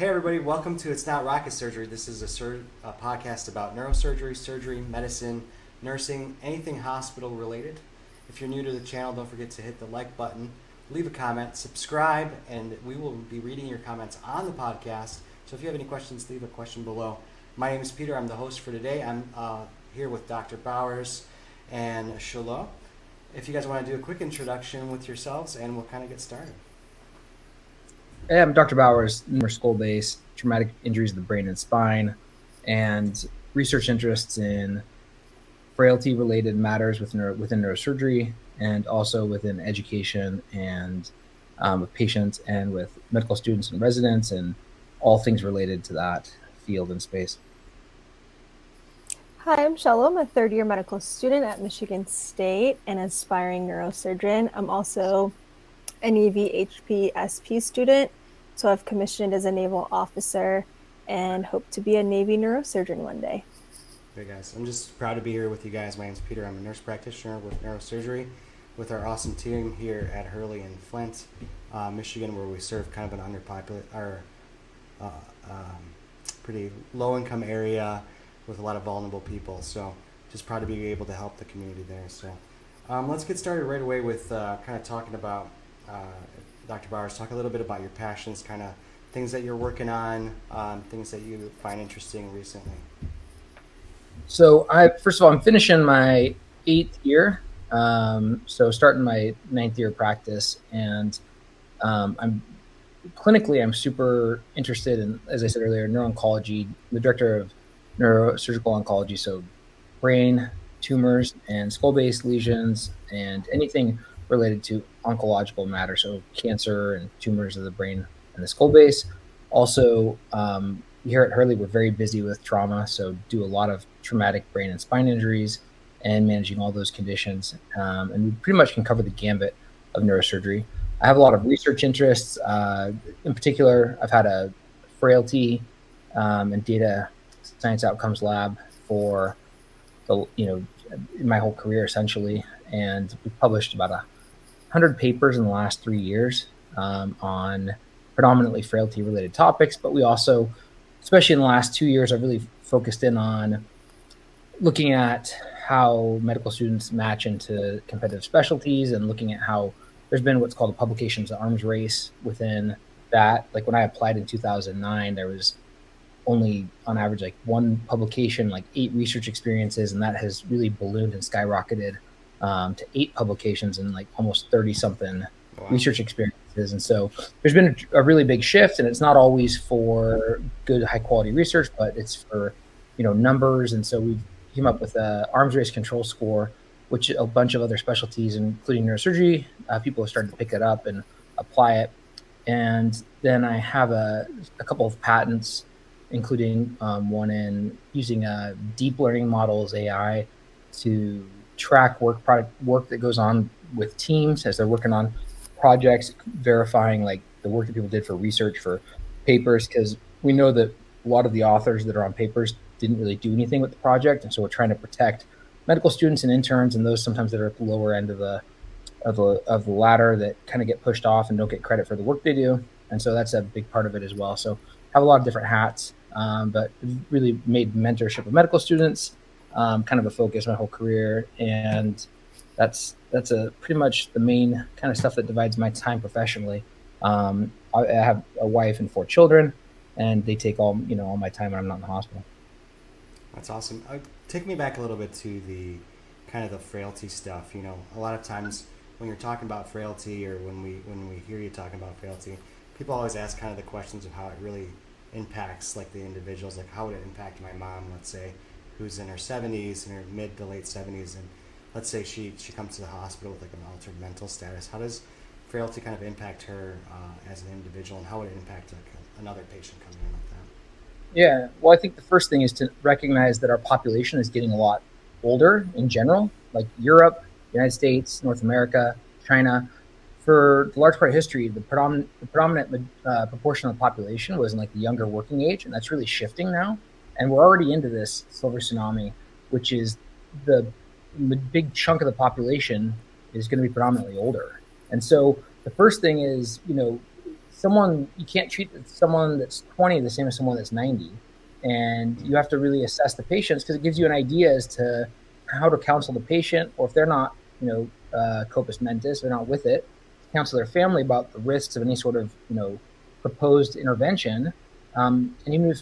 Hey everybody, welcome to It's Not Rocket Surgery. This is a podcast about neurosurgery, surgery, medicine, nursing, anything hospital related. If you're new to the channel, don't forget to hit the like button, leave a comment, subscribe, and we will be reading your comments on the podcast. So if you have any questions, leave a question below. My name is Peter. I'm the host for today. I'm here with Dr. Bowers and Cielo. If you guys want to do a quick introduction with yourselves, and we'll kind of get started. Hey, I'm Dr. Bowers, skull-based, traumatic injuries of the brain and spine, and research interests in frailty-related matters within neurosurgery, and also within education and with patients and with medical students and residents, and all things related to that field and space. Hi, I'm Cielo. I'm a third-year medical student at Michigan State and aspiring neurosurgeon. I'm also a Navy HP-SP student, so I've commissioned as a naval officer and hope to be a Navy neurosurgeon one day. Hey guys, I'm just proud to be here with you guys. My name's Peter. I'm a nurse practitioner with neurosurgery with our awesome team here at Hurley and Flint, Michigan, where we serve kind of an pretty low-income area with a lot of vulnerable people. So just proud to be able to help the community there. So let's get started right away with kind of talking about Dr. Bowers, talk a little bit about your passions, kind of things that you're working on, things that you find interesting recently. So first of all, I'm finishing my 8th year, so starting my 9th year practice, and I'm super interested in, as I said earlier, neuro-oncology. I'm the director of neurosurgical oncology, so brain tumors and skull-based lesions and anything related to oncological matter, so cancer and tumors of the brain and the skull base. Also, here at Hurley, we're very busy with trauma, so do a lot of traumatic brain and spine injuries and managing all those conditions. And we pretty much can cover the gambit of neurosurgery. I have a lot of research interests. In particular, I've had a frailty and data science outcomes lab for my whole career essentially, and we've published about 100 papers in the last 3 years on predominantly frailty-related topics, but we also, especially in the last 2 years, I've really focused in on looking at how medical students match into competitive specialties and looking at how there's been what's called a publications arms race within that. Like when I applied in 2009, there was only on average like one publication, like 8 research experiences, and that has really ballooned and skyrocketed to 8 publications and like almost 30 something research experiences. And so there's been a really big shift, and it's not always for good high quality research, but it's for numbers. And so we came up with a arms race control score, which a bunch of other specialties, including neurosurgery, people have started to pick it up and apply it. And then I have a couple of patents, including one in using deep learning models, AI, to track work that goes on with teams as they're working on projects, verifying like the work that people did for research for papers, because we know that a lot of the authors that are on papers didn't really do anything with the project, and so we're trying to protect medical students and interns and those sometimes that are at the lower end of the ladder that kind of get pushed off and don't get credit for the work they do. And so that's a big part of it as well. So I have a lot of different hats, but really made mentorship of medical students kind of a focus my whole career, and that's pretty much the main kind of stuff that divides my time professionally. I have a wife and 4 children, and they take all my time when I'm not in the hospital. That's awesome. Take me back a little bit to the kind of the frailty stuff. A lot of times when you're talking about frailty, or when we hear you talking about frailty, people always ask kind of the questions of how it really impacts like the individuals. Like, how would it impact my mom, let's say, who's in her 70s, in her mid to late 70s, and let's say she comes to the hospital with like an altered mental status. How does frailty kind of impact her as an individual, and how would it impact like another patient coming in like that? Yeah, well, I think the first thing is to recognize that our population is getting a lot older in general, like Europe, United States, North America, China. For the large part of history, the predominant proportion of the population was in like the younger working age, and that's really shifting now. And we're already into this silver tsunami, which is the big chunk of the population is going to be predominantly older. And so the first thing is, you can't treat someone that's 20 the same as someone that's 90. And you have to really assess the patients, because it gives you an idea as to how to counsel the patient, or if they're not, corpus mentis, they're not with it, counsel their family about the risks of any sort of, proposed intervention. And even if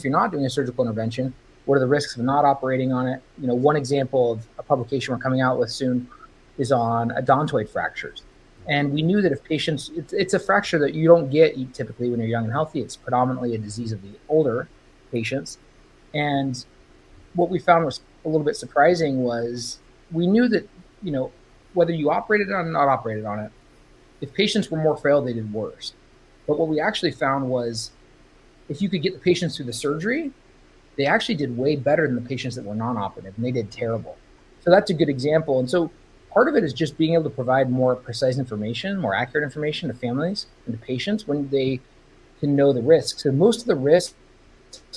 you're not doing a surgical intervention, what are the risks of not operating on it? One example of a publication we're coming out with soon is on odontoid fractures. And we knew that if patients, it's a fracture that you don't get typically when you're young and healthy. It's predominantly a disease of the older patients. And what we found was a little bit surprising was we knew that, whether you operated on it or not operated on it, if patients were more frail, they did worse. But what we actually found was if you could get the patients through the surgery, they actually did way better than the patients that were non-operative, and they did terrible. So that's a good example. And so part of it is just being able to provide more precise information, more accurate information to families and to patients when they can know the risks. So most of the risks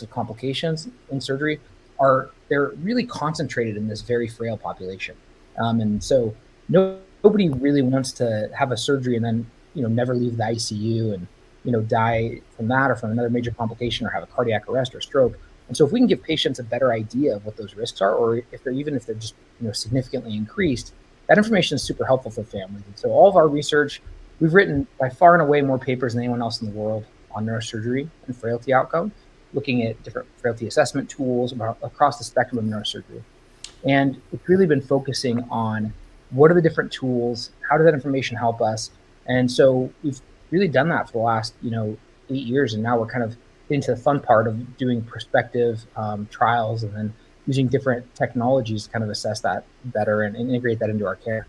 of complications in surgery they're really concentrated in this very frail population. And so nobody really wants to have a surgery and then, never leave the ICU and, die from that or from another major complication or have a cardiac arrest or stroke. And so if we can give patients a better idea of what those risks are, or if they're just, significantly increased, that information is super helpful for families. And so all of our research, we've written by far and away more papers than anyone else in the world on neurosurgery and frailty outcome, looking at different frailty assessment tools across the spectrum of neurosurgery. And it's really been focusing on what are the different tools, how does that information help us? And so we've really done that for the last, 8 years. And now we're kind of into the fun part of doing prospective trials and then using different technologies to kind of assess that better and integrate that into our care.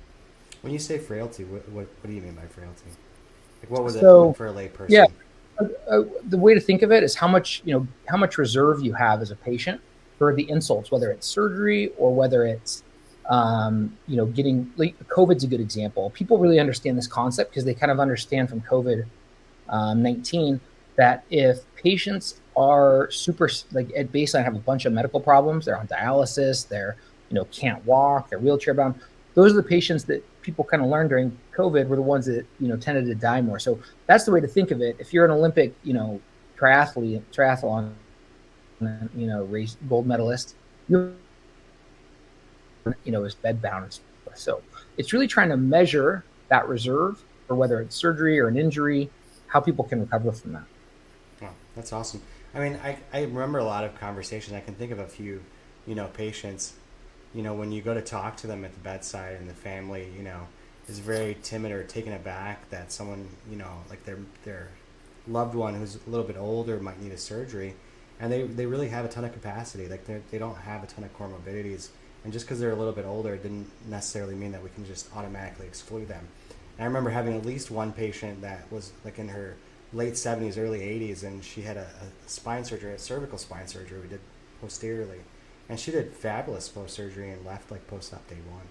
When you say frailty, what do you mean by frailty? Like, what was it for a lay person? Yeah, the way to think of it is how much reserve you have as a patient for the insults, whether it's surgery or whether it's getting, like, COVID's a good example. People really understand this concept because they kind of understand from COVID-19 that if patients are super, like, at baseline have a bunch of medical problems, they're on dialysis, they're can't walk, they're wheelchair bound, those are the patients that people kind of learned during COVID were the ones that tended to die more. So that's the way to think of it. If you're an Olympic triathlon race gold medalist, is bedbound. So it's really trying to measure that reserve for whether it's surgery or an injury, how people can recover from that. Wow, that's awesome. I mean, I remember a lot of conversations. I can think of a few, patients, when you go to talk to them at the bedside and the family, is very timid or taken aback that someone, like their loved one who's a little bit older might need a surgery, and they really have a ton of capacity. Like they don't have a ton of comorbidities, and just because they're a little bit older, it didn't necessarily mean that we can just automatically exclude them. And I remember having at least one patient that was like in her late 70s, early 80s, and she had a spine surgery, a cervical spine surgery we did posteriorly, and she did fabulous post-surgery and left like post-op day one.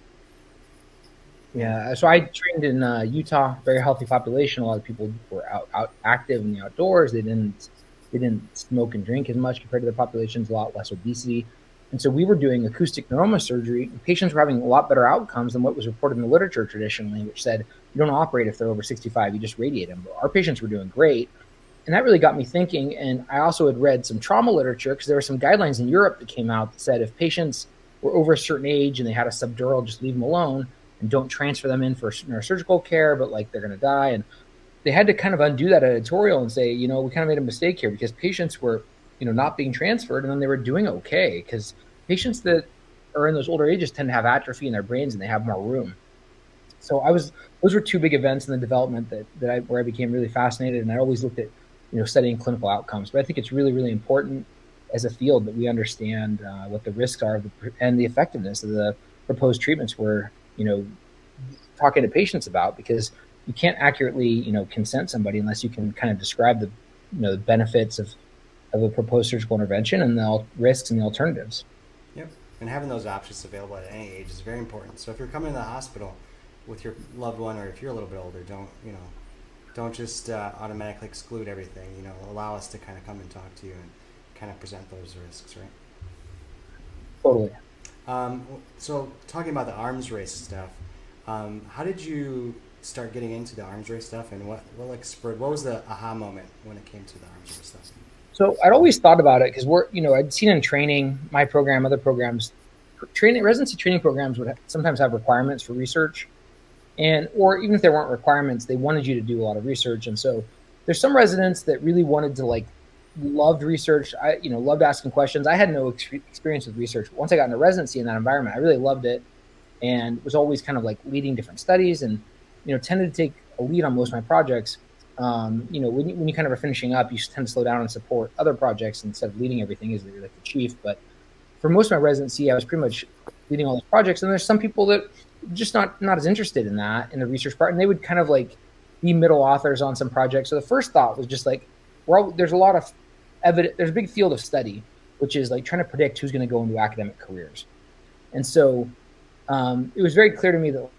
Yeah, so I trained in Utah, very healthy population. A lot of people were out active in the outdoors. They didn't smoke and drink as much compared to the populations, a lot less obesity. And so we were doing acoustic neuroma surgery, and patients were having a lot better outcomes than what was reported in the literature traditionally, which said you don't operate if they're over 65, you just radiate them. But our patients were doing great. And that really got me thinking. And I also had read some trauma literature because there were some guidelines in Europe that came out that said if patients were over a certain age and they had a subdural, just leave them alone and don't transfer them in for neurosurgical care, but like they're going to die. And they had to kind of undo that editorial and say, we kind of made a mistake here because patients were, not being transferred, and then they were doing okay because patients that are in those older ages tend to have atrophy in their brains and they have more room. So those were two big events in the development where I became really fascinated, and I always looked at, studying clinical outcomes. But I think it's really, really important as a field that we understand what the risks are and the effectiveness of the proposed treatments we're, talking to patients about, because you can't accurately, consent somebody unless you can kind of describe the, the benefits of a proposed surgical intervention and the risks and the alternatives. Yep. And having those options available at any age is very important. So if you're coming to the hospital with your loved one, or if you're a little bit older, don't just automatically exclude everything. Allow us to kind of come and talk to you and kind of present those risks, right? Totally. So talking about the arms race stuff, how did you start getting into the arms race stuff, and what like spurred? What was the aha moment when it came to the arms race stuff? So I'd always thought about it because I'd seen in training, my program, other programs, residency training programs would sometimes have requirements for research, or even if there weren't requirements, they wanted you to do a lot of research. And so there's some residents that really wanted to loved research. Loved asking questions. I had no experience with research. Once I got into residency in that environment, I really loved it, and was always kind of leading different studies, and tended to take a lead on most of my projects. When you kind of are finishing up, you tend to slow down and support other projects instead of leading everything as you're like the chief. But for most of my residency, I was pretty much leading all those projects. And there's some people that just not as interested in that, in the research part, and they would kind of be middle authors on some projects. So the first thought was just there's a lot of evidence. There's a big field of study, which is trying to predict who's going to go into academic careers. And so it was very clear to me that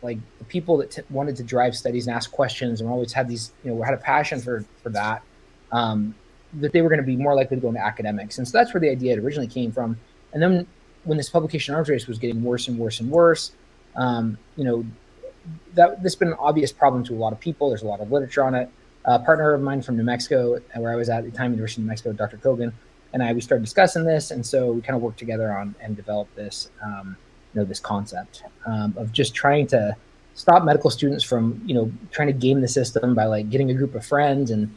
the people that wanted to drive studies and ask questions and always had these, had a passion for that, that they were going to be more likely to go into academics. And so that's where the idea originally came from. And then when this publication arms race was getting worse and worse and worse, this has been an obvious problem to a lot of people. There's a lot of literature on it. A partner of mine from New Mexico, where I was at the time, University of New Mexico, Dr. Kogan, and we started discussing this. And so we kind of worked together on and developed this, this concept of just trying to stop medical students from, trying to game the system by getting a group of friends and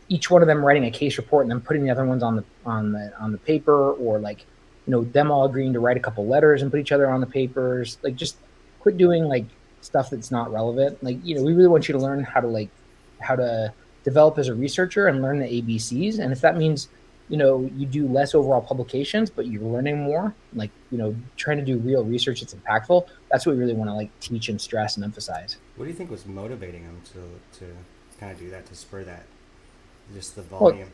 each one of them writing a case report and then putting the other ones on the paper, or them all agreeing to write a couple letters and put each other on the papers. Just quit doing stuff that's not relevant. We really want you to learn how to develop as a researcher and learn the ABCs. And if that means you do less overall publications, but you're learning more, trying to do real research that's impactful. That's what we really want to teach and stress and emphasize. What do you think was motivating them to kind of do that, to spur that, just the volume? Well,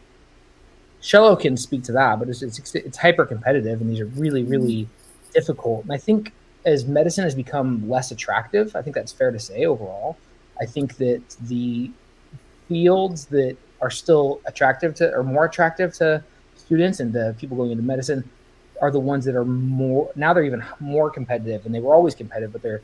Cielo can speak to that, but it's hyper competitive, and these are really, really difficult. And I think as medicine has become less attractive, I think that's fair to say overall. I think that the fields that are still more attractive to students and the people going into medicine are the ones that are they're even more competitive, and they were always competitive, but they're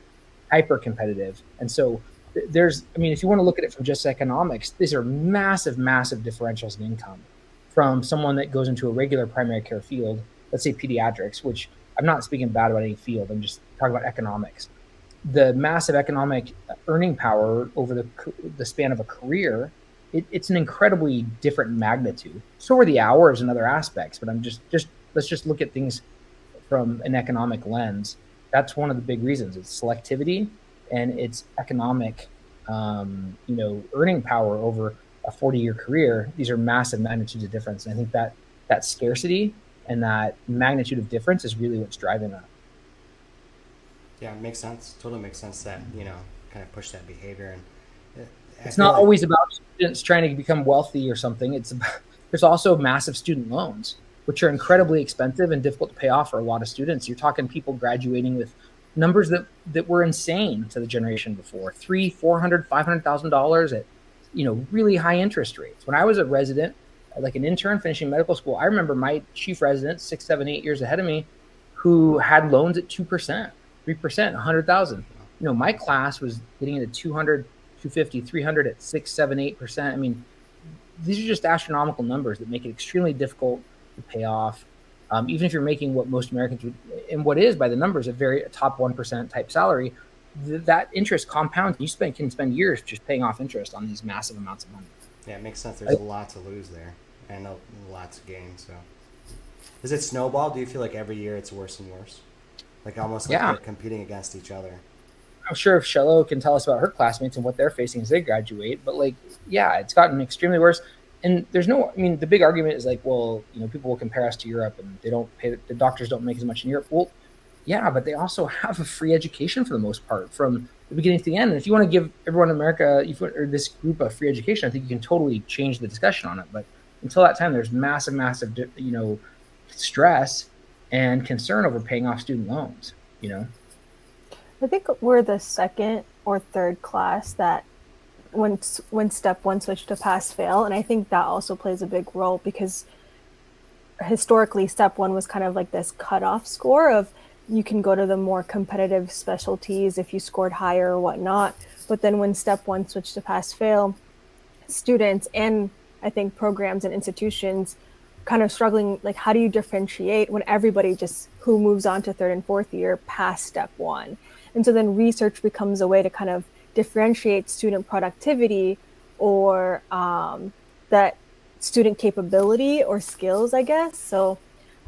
hyper competitive. And so if you want to look at it from just economics, these are massive, massive differentials in income from someone that goes into a regular primary care field, let's say pediatrics, which I'm not speaking bad about any field, I'm just talking about economics. The massive economic earning power over the span of a career, it's an incredibly different magnitude. So are the hours and other aspects, but let's just look at things from an economic lens. That's one of the big reasons. It's selectivity and it's economic, earning power over a 40-year career. These are massive magnitudes of difference. And I think that scarcity and that magnitude of difference is really what's driving that. Yeah, it makes sense. Totally makes sense that, kind of push that behavior. And it's not always about students trying to become wealthy or something. There's also massive student loans, which are incredibly expensive and difficult to pay off for a lot of students. You're talking people graduating with numbers that were insane to the generation before, $300,000, $400,000, $500,000 at really high interest rates. When I was a resident, like an intern finishing medical school, I remember my chief resident, 6, 7, 8 years ahead of me, who had loans at 2%, 3%, $100,000. My class was getting into 200, 250, 300 at 6, 7, 8%. I mean, these are just astronomical numbers that make it extremely difficult to pay off. Even if you're making what most Americans would, and what is by the numbers, a top 1% type salary, that interest compounds. You can spend years just paying off interest on these massive amounts of money. Yeah, it makes sense. There's a lot to lose there and a lot to gain. So, does it snowball? Do you feel like every year it's worse and worse? Almost like they're competing against each other. I'm sure if Cielo can tell us about her classmates and what they're facing as they graduate, but it's gotten extremely worse. And the big argument is people will compare us to Europe and the doctors don't make as much in Europe. Well, yeah, but they also have a free education for the most part from the beginning to the end. And if you want to give everyone in America or this group a free education, I think you can totally change the discussion on it. But until that time, there's massive, stress and concern over paying off student loans, I think we're the second or third class that when step one switched to pass fail, and I think that also plays a big role because historically step one was kind of like this cutoff score of you can go to the more competitive specialties if you scored higher or whatnot, But then when step one switched to pass fail, students and I think programs and institutions kind of struggling, like how do you differentiate when everybody just who moves on to third and fourth year past step one? And so then research becomes a way to kind of differentiate student productivity or that student capability or skills, I guess. So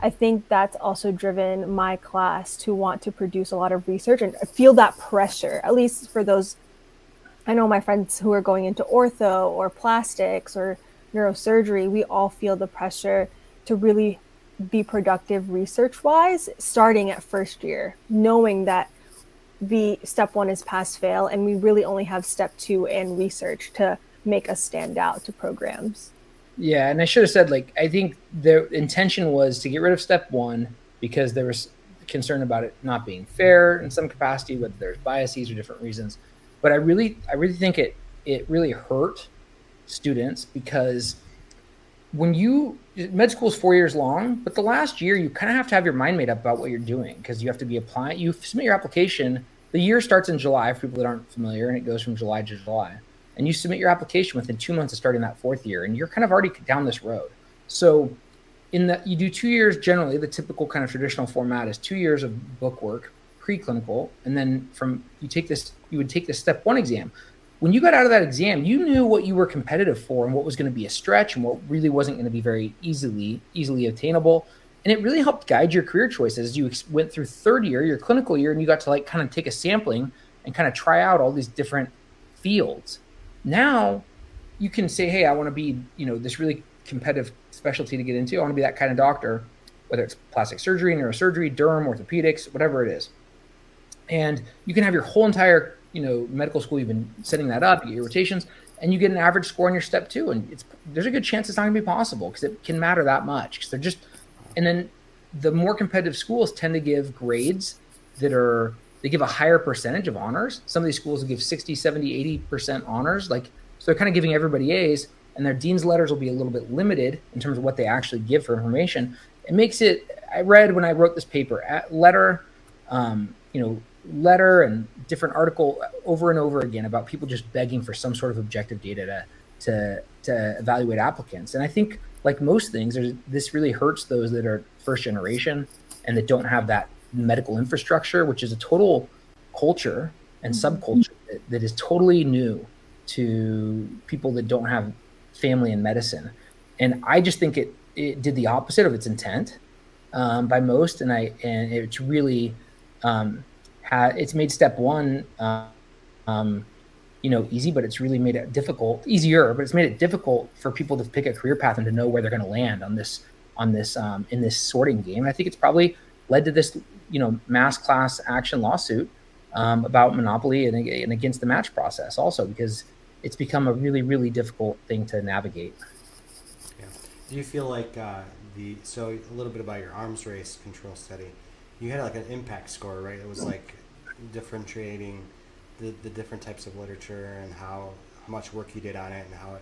I think that's also driven my class to want to produce a lot of research and feel that pressure, at least for those. I know my friends who are going into ortho or plastics or neurosurgery, we all feel the pressure to really be productive research wise, starting at first year, knowing that the step one is pass fail and we really only have step two and research to make us stand out to programs. Yeah, and I should have said, like, I think the intention was to get rid of step one because there was concern about it not being fair in some capacity, whether there's biases or different reasons. But I really think it really hurt students because med school is 4 years long, but the last year you kind of have to have your mind made up about what you're doing because you have to be applying. You submit your application. The year starts in July for people that aren't familiar, and it goes from July to July. And you submit your application within 2 months of starting that fourth year, and you're kind of already down this road. So you do 2 years generally. The typical kind of traditional format is 2 years of book work, preclinical, and then you would take this step one exam. When you got out of that exam, you knew what you were competitive for and what was going to be a stretch and what really wasn't going to be very easily attainable. And it really helped guide your career choices as you went through third year, your clinical year, and you got to like kind of take a sampling and kind of try out all these different fields. Now you can say, hey, I want to be, this really competitive specialty to get into. I want to be that kind of doctor, whether it's plastic surgery, neurosurgery, derm, orthopedics, whatever it is. And you can have your whole entire, medical school, you've been setting that up, you get your rotations, and you get an average score on your step two. And there's a good chance it's not going to be possible because it can matter that much. And then the more competitive schools tend to give grades they give a higher percentage of honors. Some of these schools will give 60, 70, 80% honors. So they're kind of giving everybody A's, and their dean's letters will be a little bit limited in terms of what they actually give for information. It makes it, I read when I wrote this paper, letter and different article over and over again about people just begging for some sort of objective data to evaluate applicants. And I think like most things, this really hurts those that are first generation and that don't have that medical infrastructure, which is a total culture and subculture that is totally new to people that don't have family in medicine. And I just think it did the opposite of its intent by most. And it's really it's made step one easy, but it's really made it easier, but it's made it difficult for people to pick a career path and to know where they're going to land in this sorting game. And I think it's probably led to this, mass class action lawsuit about monopoly and against the match process also, because it's become a really, really difficult thing to navigate. Yeah. Do you feel like so a little bit about your arms race control study, you had like an impact score, right? It was like differentiating the different types of literature and how much work you did on it and how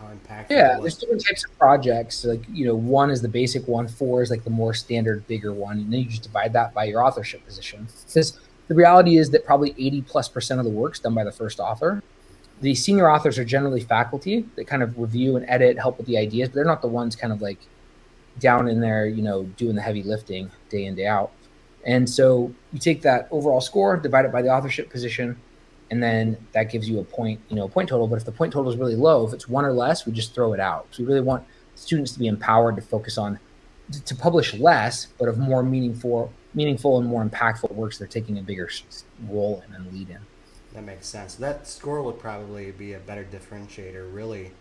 impactful it was. There's different types of projects. Like, 1 is the basic one, 4 is like the more standard, bigger one. And then you just divide that by your authorship position. Because the reality is that probably 80+% of the work's done by the first author. The senior authors are generally faculty that kind of review and edit, help with the ideas, but they're not the ones kind of like down in there, doing the heavy lifting day in, day out. And so you take that overall score, divide it by the authorship position, and then that gives you a point total. But if the point total is really low, if it's 1 or less, we just throw it out. So we really want students to be empowered to focus on, to publish less, but of more meaningful and more impactful works they're taking a bigger role in and lead in. That makes sense. That score would probably be a better differentiator, really,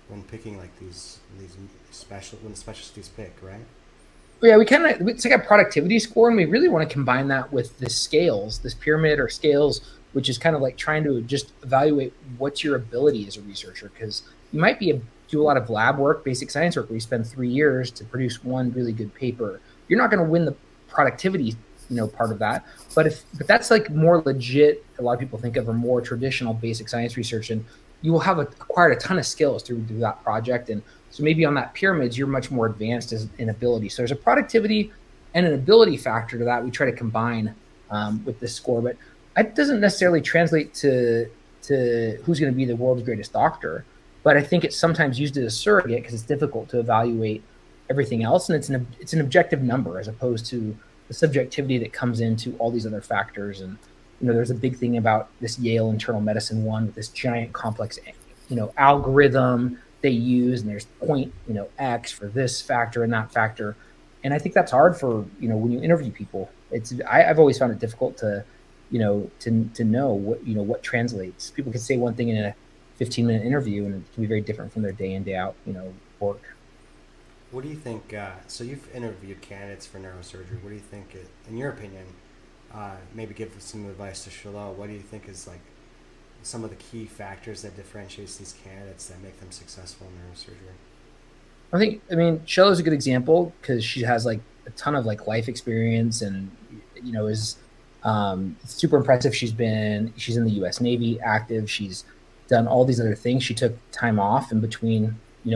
when picking like these when the specialties pick, right? Yeah, it's like a productivity score, and we really want to combine that with the scales, this pyramid or scales, which is kind of like trying to just evaluate what's your ability as a researcher, because you might do a lot of lab work, basic science work, where you spend 3 years to produce one really good paper. You're not going to win the productivity, part of that. But that's like more legit, a lot of people think of a more traditional basic science research, and you will have acquired a ton of skills through that project. And so maybe on that pyramid, you're much more advanced in ability. So there's a productivity and an ability factor to that we try to combine with this score. But it doesn't necessarily translate to who's going to be the world's greatest doctor. But I think it's sometimes used as a surrogate because it's difficult to evaluate everything else, and it's an objective number as opposed to the subjectivity that comes into all these other factors. And there's a big thing about this Yale internal medicine one with this giant complex algorithm they use, and there's point X for this factor and that factor. And I think that's hard for when you interview people. I've always found it difficult to know what translates. People can say one thing in a 15-minute interview, and it can be very different from their day in, day out work. What do you think? So you've interviewed candidates for neurosurgery. What do you think, in your opinion, maybe give some advice to Cielo, what do you think is like some of the key factors that differentiates these candidates that make them successful in neurosurgery? I mean, Cielo's a good example because she has like a ton of like life experience and, is super impressive. She's in the U.S. Navy active. She's done all these other things. She took time off in between,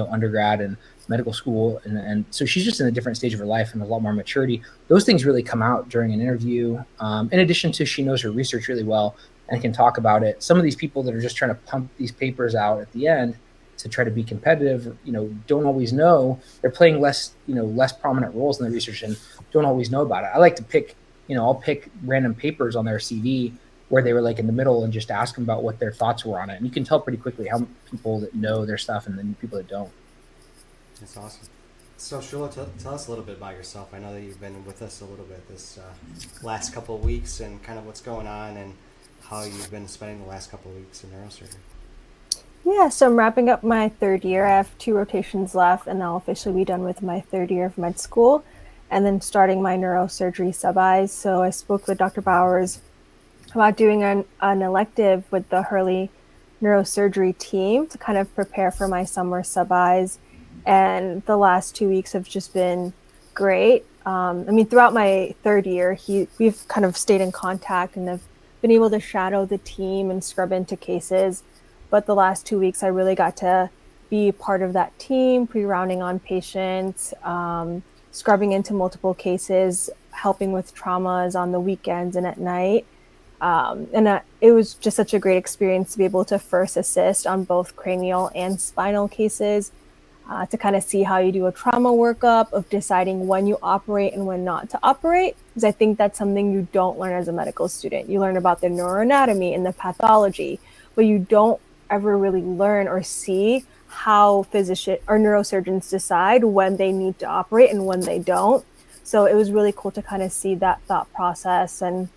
undergrad and medical school. And so she's just in a different stage of her life and a lot more maturity. Those things really come out during an interview. In addition to, she knows her research really well and can talk about it. Some of these people that are just trying to pump these papers out at the end to try to be competitive, don't always know. They're playing less prominent roles in the research and don't always know about it. I like to pick, I'll pick random papers on their CV where they were like in the middle and just ask them about what their thoughts were on it. And you can tell pretty quickly how people that know their stuff and then people that don't. That's awesome. So Cielo, tell us a little bit about yourself. I know that you've been with us a little bit this last couple of weeks and kind of what's going on and how you've been spending the last couple of weeks in neurosurgery. Yeah, so I'm wrapping up my third year. I have 2 rotations left, and I'll officially be done with my third year of med school, and then starting my neurosurgery sub-Is. So I spoke with Dr. Bowers about doing an elective with the Hurley neurosurgery team to kind of prepare for my summer sub-Is. And the last 2 weeks have just been great. Throughout my third year, we've kind of stayed in contact and have been able to shadow the team and scrub into cases. But the last 2 weeks, I really got to be part of that team, pre-rounding on patients, scrubbing into multiple cases, helping with traumas on the weekends and at night. It was just such a great experience to be able to first assist on both cranial and spinal cases, to kind of see how you do a trauma workup of deciding when you operate and when not to operate. Because I think that's something you don't learn as a medical student. You learn about the neuroanatomy and the pathology, but you don't ever really learn or see how physicians or neurosurgeons decide when they need to operate and when they don't. So it was really cool to kind of see that thought process. And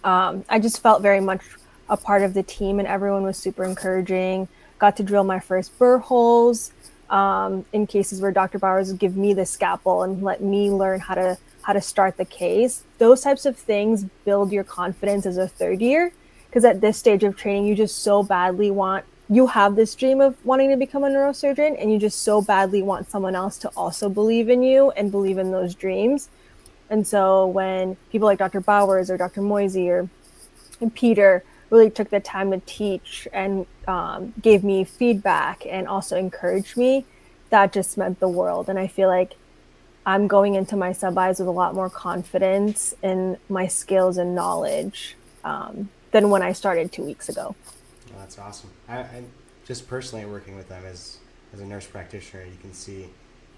I just felt very much a part of the team, and everyone was super encouraging. Got to drill my first burr holes in cases where Dr. Bowers would give me the scalpel and let me learn how to start the case. Those types of things build your confidence as a third year. Because at this stage of training, you just so badly you have this dream of wanting to become a neurosurgeon, and you just so badly want someone else to also believe in you and believe in those dreams. And so when people like Dr. Bowers or Dr. Moisey and Peter really took the time to teach and gave me feedback and also encouraged me, that just meant the world. And I feel like I'm going into my sub-Is with a lot more confidence in my skills and knowledge than when I started 2 weeks ago. Oh, that's awesome. I just personally working with them as a nurse practitioner, you can see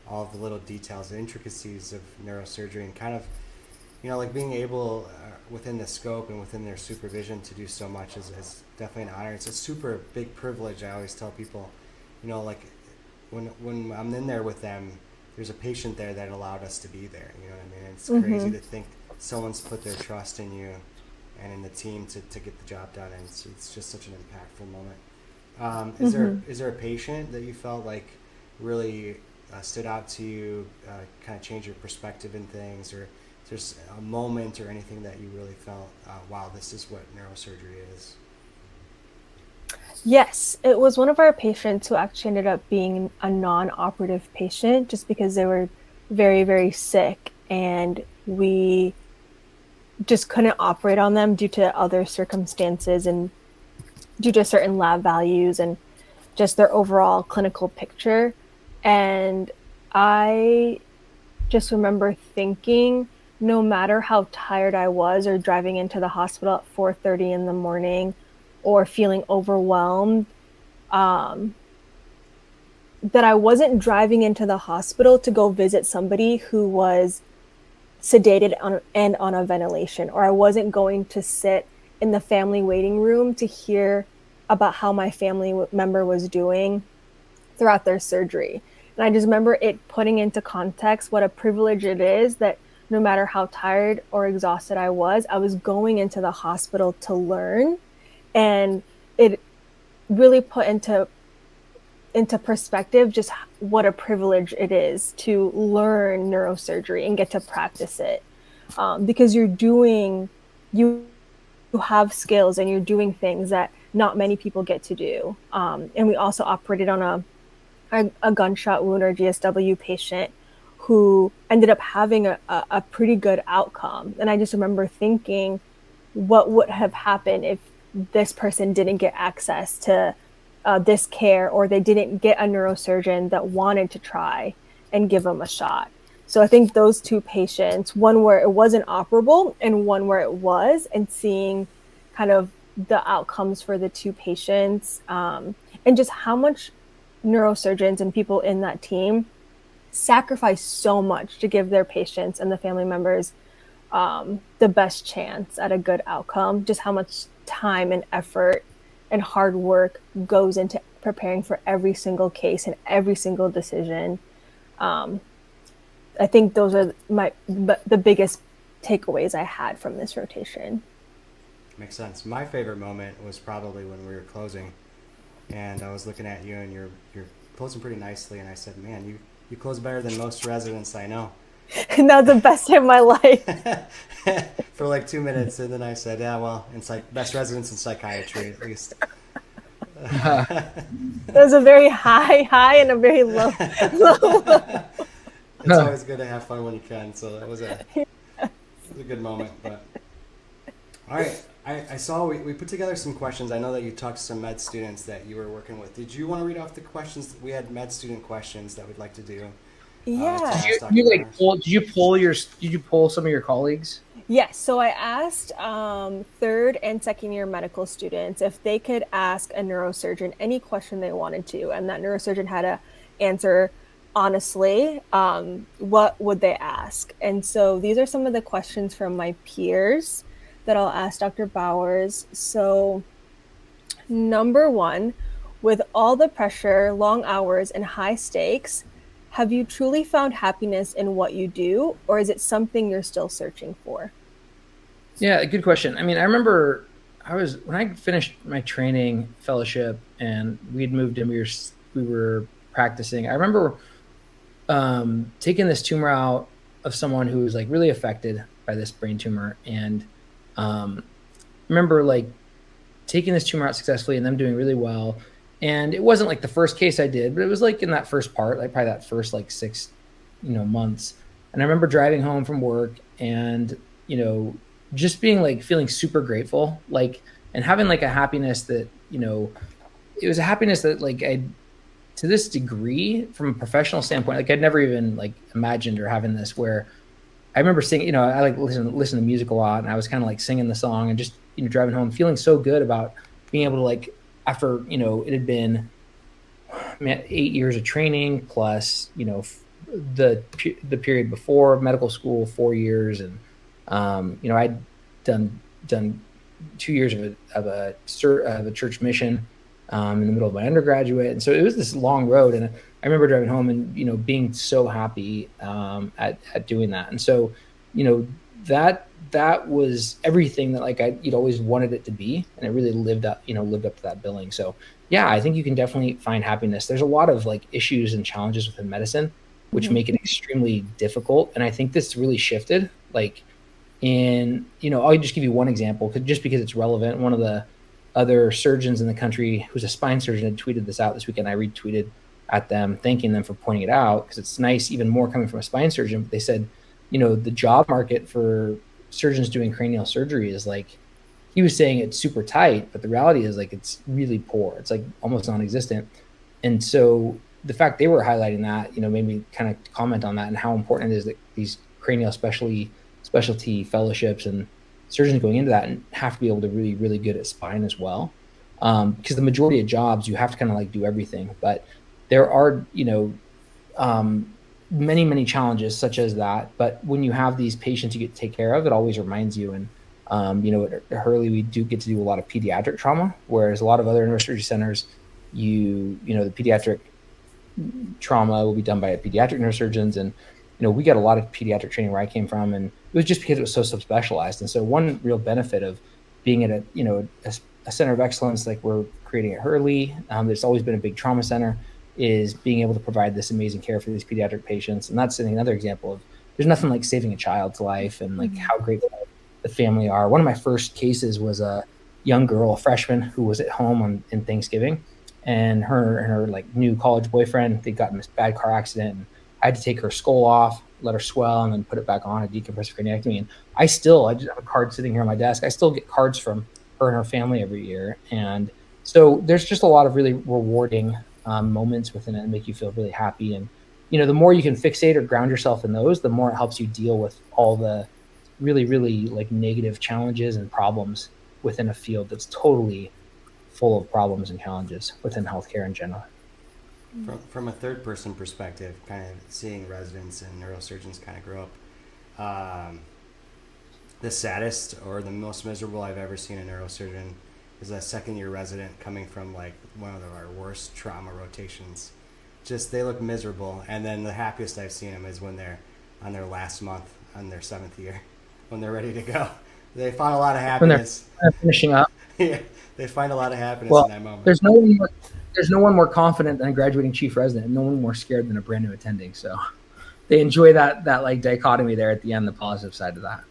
all of the little details, the intricacies of neurosurgery, and kind of, like being able within the scope and within their supervision to do so much is definitely an honor. It's a super big privilege. I always tell people, like when I'm in there with them, there's a patient there that allowed us to be there. You know what I mean? It's crazy to think someone's put their trust in you and in the team to get the job done, and it's just such an impactful moment. Is there a patient that you felt like really stood out to you, kind of changed your perspective in things, or there's a moment or anything that you really felt, wow, this is what neurosurgery is? Yes, it was one of our patients who actually ended up being a non-operative patient just because they were very, very sick, and we just couldn't operate on them due to other circumstances and due to certain lab values and just their overall clinical picture. And I just remember thinking, no matter how tired I was or driving into the hospital at 4:30 in the morning, or feeling overwhelmed, um, that I wasn't driving into the hospital to go visit somebody who was sedated and on a ventilation, or I wasn't going to sit in the family waiting room to hear about how my family member was doing throughout their surgery. And I just remember it putting into context what a privilege it is that no matter how tired or exhausted I was going into the hospital to learn. And it really put into perspective just what a privilege it is to learn neurosurgery and get to practice it, because you have skills and you're doing things that not many people get to do. And we also operated on a gunshot wound or GSW patient who ended up having a pretty good outcome. And I just remember thinking, what would have happened if this person didn't get access to this care, or they didn't get a neurosurgeon that wanted to try and give them a shot. So I think those two patients, one where it wasn't operable and one where it was, and seeing kind of the outcomes for the two patients, and just how much neurosurgeons and people in that team sacrifice so much to give their patients and the family members the best chance at a good outcome, just how much time and effort and hard work goes into preparing for every single case and every single decision. I think those are the biggest takeaways I had from this rotation. Makes sense. My favorite moment was probably when we were closing, and I was looking at you, and you're closing pretty nicely, and I said, "Man, you close better than most residents I know." And that was the best day of my life. For like 2 minutes, and then I said, "Yeah, well, it's like best residents in psychiatry, at least." There's a very high and a very low. It's always good to have fun when you can, so that was a good moment. But all right, I saw we put together some questions. I know that you talked to some med students that you were working with. Did you want to read off the questions? We had med student questions that we'd like to do. Yeah. Did you poll some of your colleagues? Yes. So I asked third and second year medical students if they could ask a neurosurgeon any question they wanted to, and that neurosurgeon had to answer honestly. What would they ask? And so these are some of the questions from my peers that I'll ask Dr. Bowers. So number one, with all the pressure, long hours, and high stakes, have you truly found happiness in what you do, or is it something you're still searching for? Yeah, good question. I mean, I remember when I finished my training fellowship and we'd moved and we were practicing. I remember taking this tumor out of someone who was like really affected by this brain tumor, and remember like taking this tumor out successfully and them doing really well. And it wasn't like the first case I did, but it was like in that first part, like probably that first like 6, months. And I remember driving home from work and, just being like feeling super grateful, like, and having like a happiness that, it was a happiness that like to this degree from a professional standpoint, like I'd never even like imagined or having this, where I remember singing, I like listen to music a lot, and I was kind of like singing the song and just, driving home, feeling so good about being able to like, after, it had been 8 years of training plus, the period before medical school, 4 years. And, I'd done 2 years of a church mission in the middle of my undergraduate. And so it was this long road. And I remember driving home and, being so happy at doing that. And so, that was everything that like you'd always wanted it to be, and it really lived up to that billing. So yeah, I think you can definitely find happiness. There's a lot of like issues and challenges within medicine, which make it extremely difficult. And I think this really shifted. Like I'll just give you one example, just because it's relevant. One of the other surgeons in the country, who's a spine surgeon, had tweeted this out this weekend. I retweeted at them, thanking them for pointing it out, because it's nice, even more coming from a spine surgeon. But they said, the job market for surgeons doing cranial surgery is like, he was saying it's super tight, but the reality is like it's really poor. It's like almost non-existent. And so the fact they were highlighting that, made me kind of comment on that and how important it is that these cranial specialty fellowships and surgeons going into that and have to be able to really, really good at spine as well. because the majority of jobs you have to kind of like do everything, but there are, many challenges such as that. But when you have these patients you get to take care of, it always reminds you. And at Hurley we do get to do a lot of pediatric trauma, whereas a lot of other neurosurgery centers, the pediatric trauma will be done by pediatric neurosurgeons. And we got a lot of pediatric training where I came from, and it was just because it was so subspecialized. And so one real benefit of being at a center of excellence like we're creating at Hurley, there's always been a big trauma center, is being able to provide this amazing care for these pediatric patients. And that's another example of, there's nothing like saving a child's life and like how grateful the family are. One of my first cases was a young girl, a freshman, who was at home in Thanksgiving, and her like new college boyfriend, they got in this bad car accident, and I had to take her skull off, let her swell, and then put it back on, a decompressive craniectomy. And I just have a card sitting here on my desk. I still get cards from her and her family every year. And so there's just a lot of really rewarding moments within it and make you feel really happy. And, the more you can fixate or ground yourself in those, the more it helps you deal with all the really, really like negative challenges and problems within a field that's totally full of problems and challenges within healthcare in general. From a third person perspective, kind of seeing residents and neurosurgeons kind of grow up, the saddest or the most miserable I've ever seen a neurosurgeon is a second year resident coming from like one of our worst trauma rotations. Just, they look miserable. And then the happiest I've seen them is when they're on their last month on their 7th year, when they're ready to go. They find a lot of happiness. When they're finishing up. Yeah, they find a lot of happiness in that moment. There's no one more confident than a graduating chief resident, and no one more scared than a brand new attending. So they enjoy that like dichotomy there at the end, the positive side of that.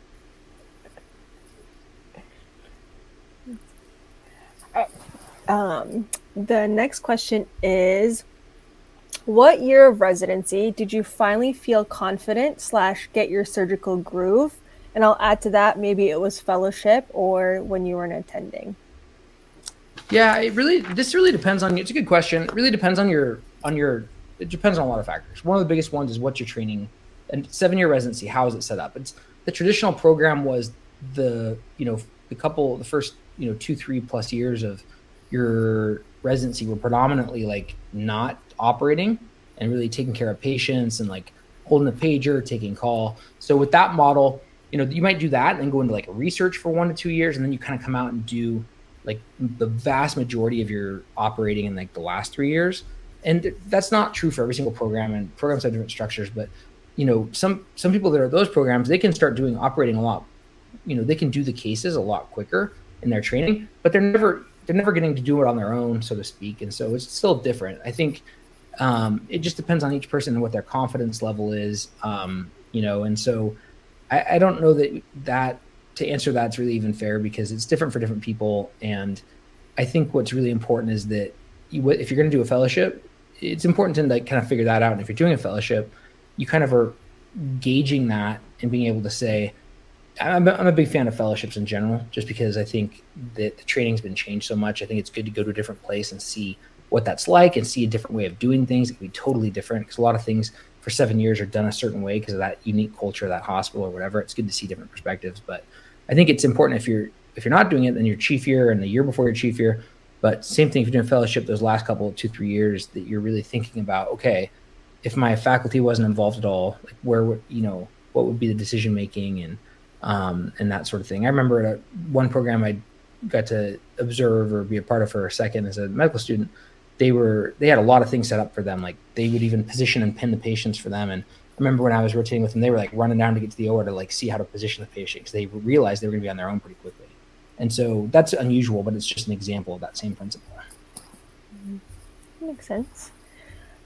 The next question is, what year of residency did you finally feel confident / get your surgical groove? And I'll add to that, maybe it was fellowship or when you weren't attending. Yeah, this really depends on you. It's a good question. It really depends on it depends on a lot of factors. One of the biggest ones is what's your training and 7-year residency. How is it set up? It's the traditional program was the first 2-3+ years of your residency were predominantly like not operating and really taking care of patients and like holding the pager, taking call. So with that model, you might do that and then go into like research for 1 to 2 years, and then you kind of come out and do like the vast majority of your operating in like the last 3 years. And that's not true for every single program, and programs have different structures. But some people that are those programs, they can start doing operating a lot. They can do the cases a lot quicker in their training, but they're never getting to do it on their own, so to speak. And so it's still different. I think it just depends on each person and what their confidence level is. And so I don't know that to answer that's really even fair, because it's different for different people. And I think what's really important is that if you're going to do a fellowship, it's important to like kind of figure that out. And if you're doing a fellowship, you kind of are gauging that and being able to say, I'm a big fan of fellowships in general, just because I think that the training's been changed so much. I think it's good to go to a different place and see what that's like and see a different way of doing things. It can be totally different, because a lot of things for 7 years are done a certain way because of that unique culture of that hospital or whatever. It's good to see different perspectives. But I think it's important if you're not doing it, then your chief year and the year before your chief year. But same thing if you're doing fellowship, those last couple of 2-3 years, that you're really thinking about, okay, if my faculty wasn't involved at all, like where would what would be the decision making and that sort of thing. I remember at one program I got to observe or be a part of for a second as a medical student. They had a lot of things set up for them. Like they would even position and pin the patients for them. And I remember when I was rotating with them, they were like running down to get to the OR to like see how to position the patient, because they realized they were going to be on their own pretty quickly. And so that's unusual, but it's just an example of that same principle. Makes sense.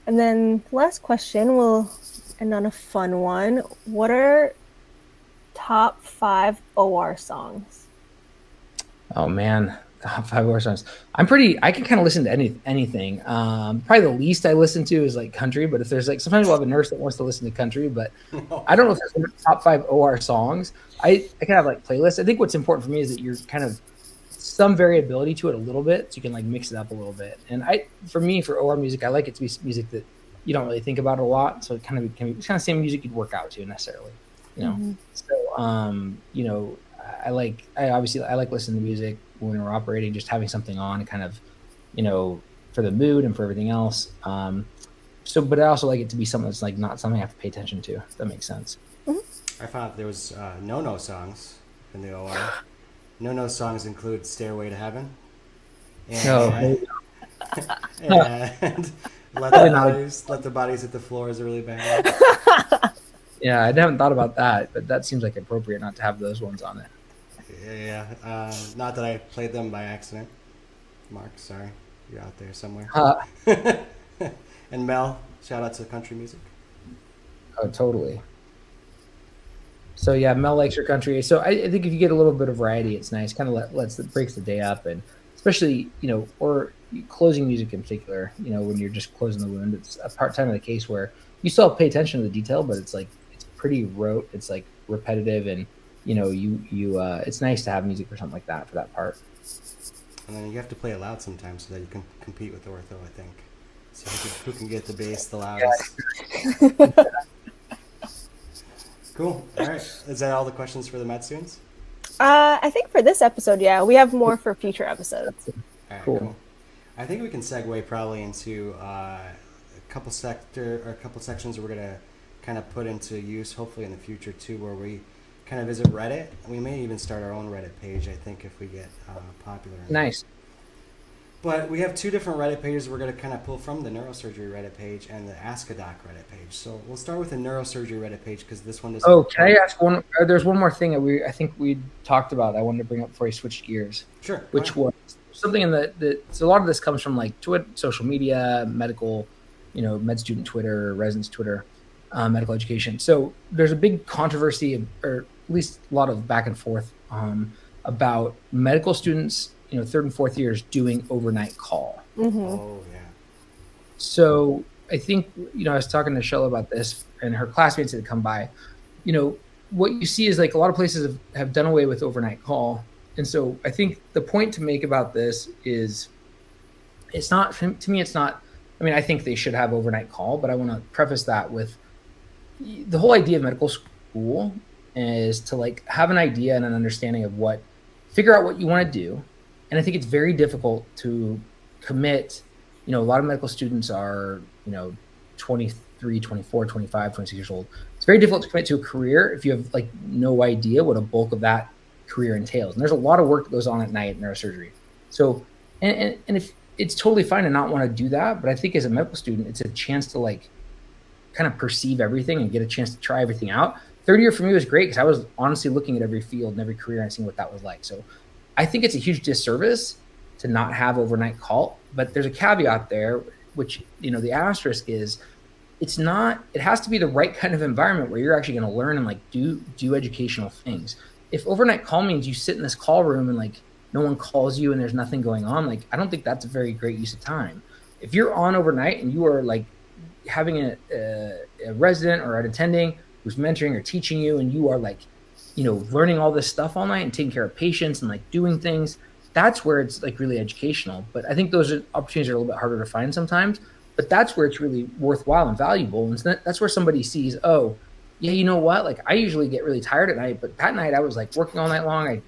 And then the last question, we'll end on a fun one. What are top 5 OR songs? Oh man, top 5 OR songs. I can kind of listen to anything. Probably the least I listen to is like country, but if there's like, sometimes we'll have a nurse that wants to listen to country, but I don't know if there's top 5 OR songs. I can have like playlists. I think what's important for me is that you're kind of some variability to it a little bit, so you can like mix it up a little bit. And for OR music, I like it to be music that you don't really think about a lot. So it kind of it's kind of same music you'd work out to necessarily, So, I like listening to music, when we're operating, just having something on kind of, for the mood and for everything else. But I also like it to be something that's like not something I have to pay attention to, if that makes sense. I found there was no songs in the OR. No songs include "Stairway to Heaven" and, and let the bodies hit the floor is really bad. Yeah, I haven't thought about that, but that seems like appropriate not to have those ones on it. Yeah, not that I played them by accident. Mark, sorry, you're out there somewhere. And Mel, shout out to country music. Oh, totally. So yeah, Mel likes her country. So I think if you get a little bit of variety, it's nice. Kind of breaks the day up, and especially or closing music in particular. When you're just closing the wound, it's a part-time of the case where you still have to pay attention to the detail, but it's like it's pretty rote. It's like repetitive, and it's nice to have music or something like that for that part. And then you have to play it loud sometimes so that you can compete with ortho, I think. So who can get the bass the loudest? Yeah. Cool. All right. Is that all the questions for the med students? I think for this episode, yeah. We have more for future episodes. All right, cool. I think we can segue probably into a couple sections we're gonna kind of put into use, hopefully in the future too, where we kind of visit Reddit. We may even start our own Reddit page, I think, if we get popular. Nice. But we have two different Reddit pages we're going to kind of pull from, the Neurosurgery Reddit page and the Ask a Doc Reddit page. So we'll start with the Neurosurgery Reddit page because this one doesn't... Oh, can I ask one? There's one more thing that I think we talked about I wanted to bring up before I switched gears. Sure. Which was something so a lot of this comes from like Twitter, social media, medical, med student Twitter, residence Twitter, medical education. So there's a big controversy, or at least a lot of back and forth about medical students, third and fourth years doing overnight call. Mm-hmm. Oh, yeah. So I think, I was talking to Cielo about this, and her classmates had come by. What you see is like a lot of places have done away with overnight call. And so I think the point to make about this is it's not, to me, it's not, I think they should have overnight call, but I want to preface that with the whole idea of medical school is to like have an idea and an understanding of figure out what you want to do. And I think it's very difficult to commit, a lot of medical students are, 23, 24, 25, 26 years old. It's very difficult to commit to a career if you have like no idea what a bulk of that career entails. And there's a lot of work that goes on at night in neurosurgery. So, and if it's totally fine to not want to do that, but I think as a medical student, it's a chance to like kind of perceive everything and get a chance to try everything out. Third year for me was great because I was honestly looking at every field and every career and seeing what that was like. So I think it's a huge disservice to not have overnight call, but there's a caveat there, which, the asterisk is it has to be the right kind of environment where you're actually going to learn and like do educational things. If overnight call means you sit in this call room and like no one calls you and there's nothing going on, like I don't think that's a very great use of time. If you're on overnight and you are like having a resident or an attending who's mentoring or teaching you, and you are like, learning all this stuff all night and taking care of patients and like doing things, that's where it's like really educational. But I think those opportunities are a little bit harder to find sometimes, but that's where it's really worthwhile and valuable. And so that's where somebody sees, oh yeah, you know what? Like I usually get really tired at night, but that night I was like working all night long.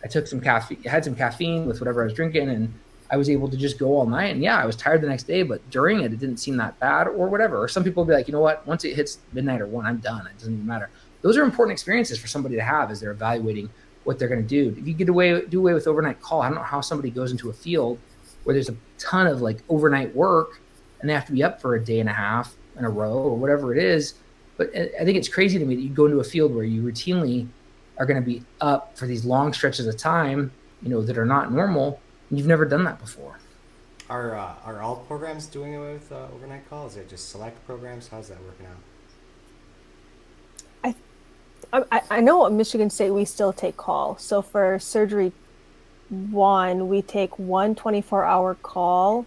I took some caffeine, had some caffeine with whatever I was drinking, and I was able to just go all night. And yeah, I was tired the next day, but during it didn't seem that bad or whatever. Or some people will be like, you know what? Once it hits midnight or 1, I'm done. It doesn't even matter. Those are important experiences for somebody to have as they're evaluating what they're going to do. If you do away with overnight call, I don't know how somebody goes into a field where there's a ton of like overnight work and they have to be up for a day and a half in a row or whatever it is. But I think it's crazy to me that you go into a field where you routinely are going to be up for these long stretches of time, that are not normal, and you've never done that before. Are all programs doing away with overnight call? Is it just select programs? How's that working out? I know at Michigan State we still take call. So for surgery 1, we take 1 24-hour call,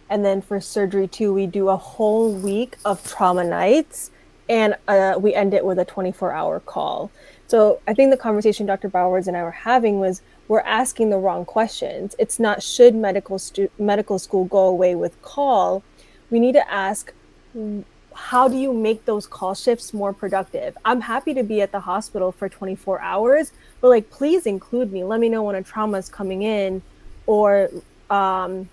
and then for surgery 2, we do a whole week of trauma nights, and we end it with a 24-hour call. So I think the conversation Dr. Bowers and I were having was we're asking the wrong questions. It's not should medical school go away with call. We need to ask how do you make those call shifts more productive? I'm happy to be at the hospital for 24 hours, but like, please include me. Let me know when a trauma is coming in, or um,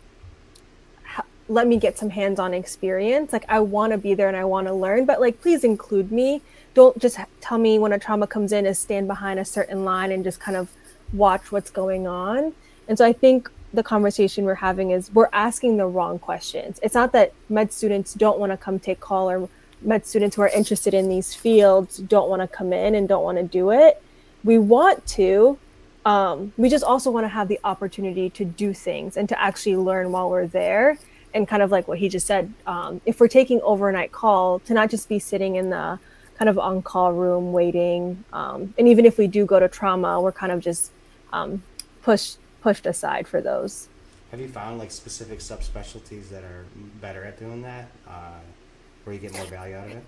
let me get some hands-on experience. Like, I want to be there and I want to learn, but like, please include me. Don't just tell me when a trauma comes in is stand behind a certain line and just kind of watch what's going on. And so I think the conversation we're having is we're asking the wrong questions. It's not that med students don't want to come take call, or med students who are interested in these fields don't want to come in and don't want to do it. We want to. We just also want to have the opportunity to do things and to actually learn while we're there. And kind of like what he just said, if we're taking overnight call, to not just be sitting in the kind of on-call room waiting. And even if we do go to trauma, we're kind of just pushed aside for those. Have you found like specific subspecialties that are better at doing that, where you get more value out of it?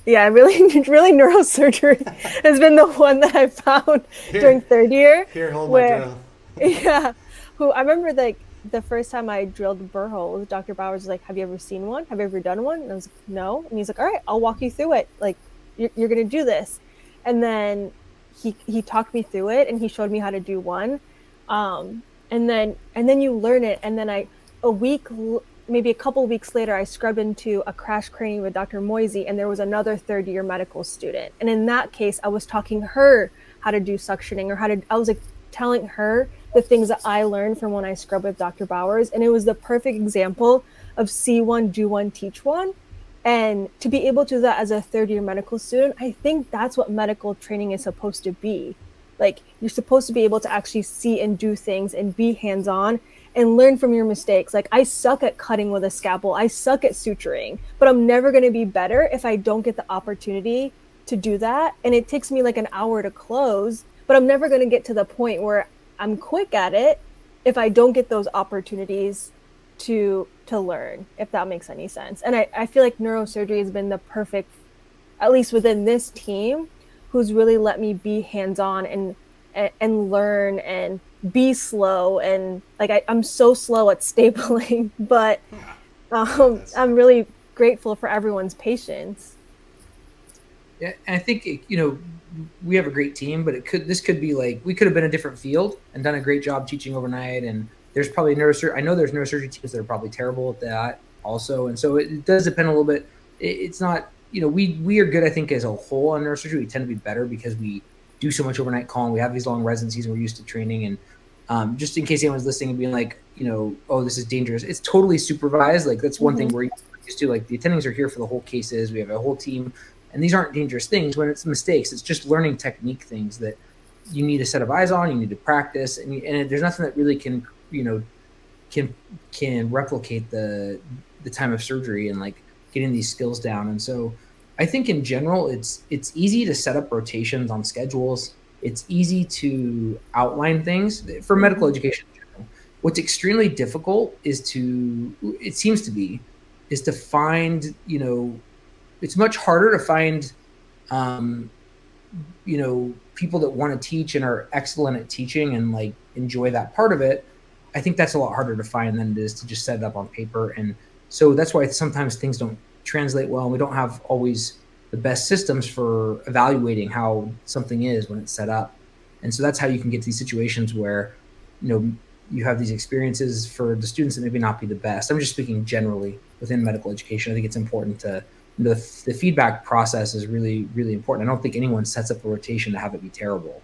Yeah, really, really neurosurgery has been the one that I found during third year. Here, hold my drill. Yeah, who I remember like the first time I drilled a burr hole, Dr. Bowers was like, "Have you ever seen one? Have you ever done one?" And I was like, "No." And he's like, "All right, I'll walk you through it. Like, you're gonna do this." And then he talked me through it, and he showed me how to do one. And then you learn it, and then maybe a couple of weeks later, I scrubbed into a crash training with Dr. Moisey, and there was another third year medical student. And in that case, I was talking her how to do suctioning, or I was like telling her the things that I learned from when I scrubbed with Dr. Bowers. And it was the perfect example of see one, do one, teach one. And to be able to do that as a third year medical student, I think that's what medical training is supposed to be. Like, you're supposed to be able to actually see and do things and be hands-on and learn from your mistakes. Like, I suck at cutting with a scalpel. I suck at suturing, but I'm never going to be better if I don't get the opportunity to do that. And it takes me like an hour to close, but I'm never going to get to the point where I'm quick at it if I don't get those opportunities to learn, if that makes any sense. And I feel like neurosurgery has been the perfect, at least within this team, who's really let me be hands-on and learn and be slow. And like, I'm so slow at stapling, but I'm really grateful for everyone's patience. Yeah, and I think we have a great team, but this could be like, we could have been a different field and done a great job teaching overnight. And there's probably I know there's neurosurgery teams that are probably terrible at that also. And so it does depend a little bit. It's not, we are good, I think, as a whole on neurosurgery. We tend to be better because we do so much overnight calling. We have these long residencies and we're used to training. And just in case anyone's listening and being like, oh, this is dangerous, it's totally supervised. Like, that's one thing we're used to. Like, the attendings are here for the whole cases. We have a whole team. And these aren't dangerous things when it's mistakes. It's just learning technique things that you need a set of eyes on, you need to practice. And there's nothing that really can replicate the time of surgery and like getting these skills down. And so I think in general, it's easy to set up rotations on schedules. It's easy to outline things for medical education in general. What's extremely difficult is to find, it's much harder to find, people that want to teach and are excellent at teaching and like enjoy that part of it. I think that's a lot harder to find than it is to just set it up on paper. And so that's why sometimes things don't translate well. And we don't have always the best systems for evaluating how something is when it's set up. And so that's how you can get to these situations where, you have these experiences for the students that maybe not be the best. I'm just speaking generally within medical education. I think it's important to, the feedback process is really, really important. I don't think anyone sets up a rotation to have it be terrible,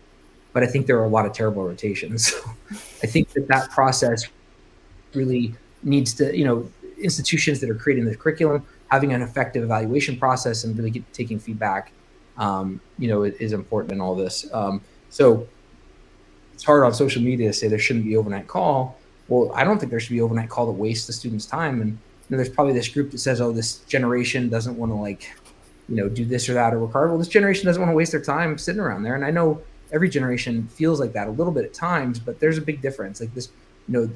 but I think there are a lot of terrible rotations. So I think that process really needs to, institutions that are creating the curriculum, having an effective evaluation process and really taking feedback, is important in all this. So it's hard on social media to say there shouldn't be overnight call. Well, I don't think there should be overnight call that wastes the student's time. And there's probably this group that says, oh, this generation doesn't want to do this or that or work hard. Well, this generation doesn't want to waste their time sitting around there. And I know every generation feels like that a little bit at times, but there's a big difference. Like this,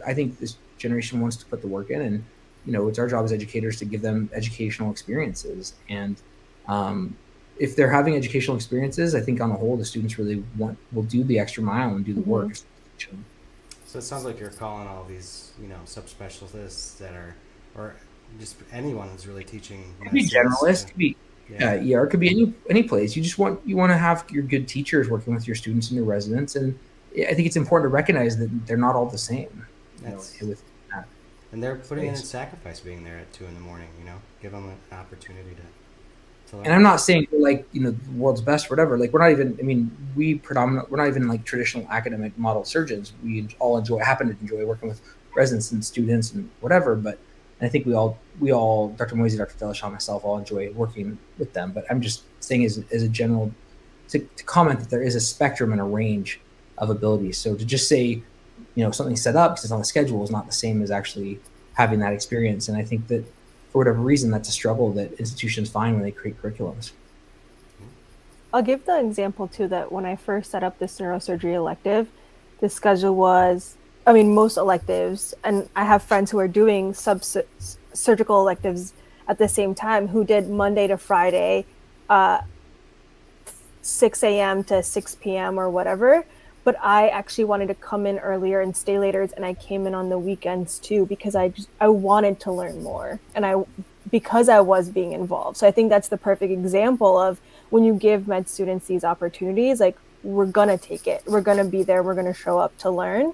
I think this generation wants to put the work in, and, it's our job as educators to give them educational experiences. And if they're having educational experiences, I think on the whole, the students really will do the extra mile and do the work. So it sounds like you're calling all these, subspecialists that are, or just anyone who's really teaching Could be medicine. generalist, could be Yeah. ER, could be any place. You want to have your good teachers working with your students and your residents, and I think it's important to recognize that they're not all the same. That's With that and they're putting in space. sacrifice being there at 2 in the morning. Give them an opportunity to And learn. I'm not saying we're like the world's best or whatever. Like we're not even. I mean, we're not even like traditional academic model surgeons. We all happen to enjoy working with residents and students and whatever. But I think we all, Dr. Moisey, Dr. Delishaw, myself, all enjoy working with them. But I'm just saying as a general to comment that there is a spectrum and a range of abilities. So to just say, something's set up because it's on the schedule is not the same as actually having that experience. And I think that for whatever reason, that's a struggle that institutions find when they create curriculums. I'll give the example too that when I first set up this neurosurgery elective, the schedule was, I mean, most electives, and I have friends who are doing surgical electives at the same time who did Monday to Friday, 6 a.m. to 6 p.m. or whatever. But I actually wanted to come in earlier and stay later, and I came in on the weekends too because I wanted to learn more, and because I was being involved. So I think that's the perfect example of when you give med students these opportunities, like we're gonna take it, we're gonna be there, we're gonna show up to learn.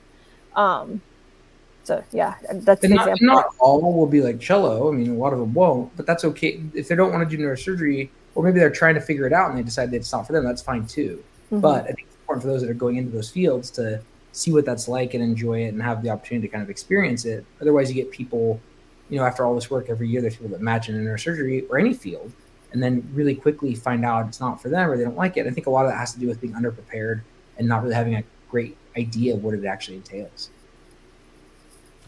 So yeah, that's And the not, example. not all will be like cello. I mean, a lot of them won't, but that's okay. If they don't want to do neurosurgery, or maybe they're trying to figure it out and they decide that it's not for them, that's fine too. Mm-hmm. But I think it's important for those that are going into those fields to see what that's like and enjoy it and have the opportunity to kind of experience it. Otherwise, you get people, after all this work every year, there's people that imagine in neurosurgery or any field, and then really quickly find out it's not for them or they don't like it. I think a lot of that has to do with being underprepared and not really having a great idea of what it actually entails.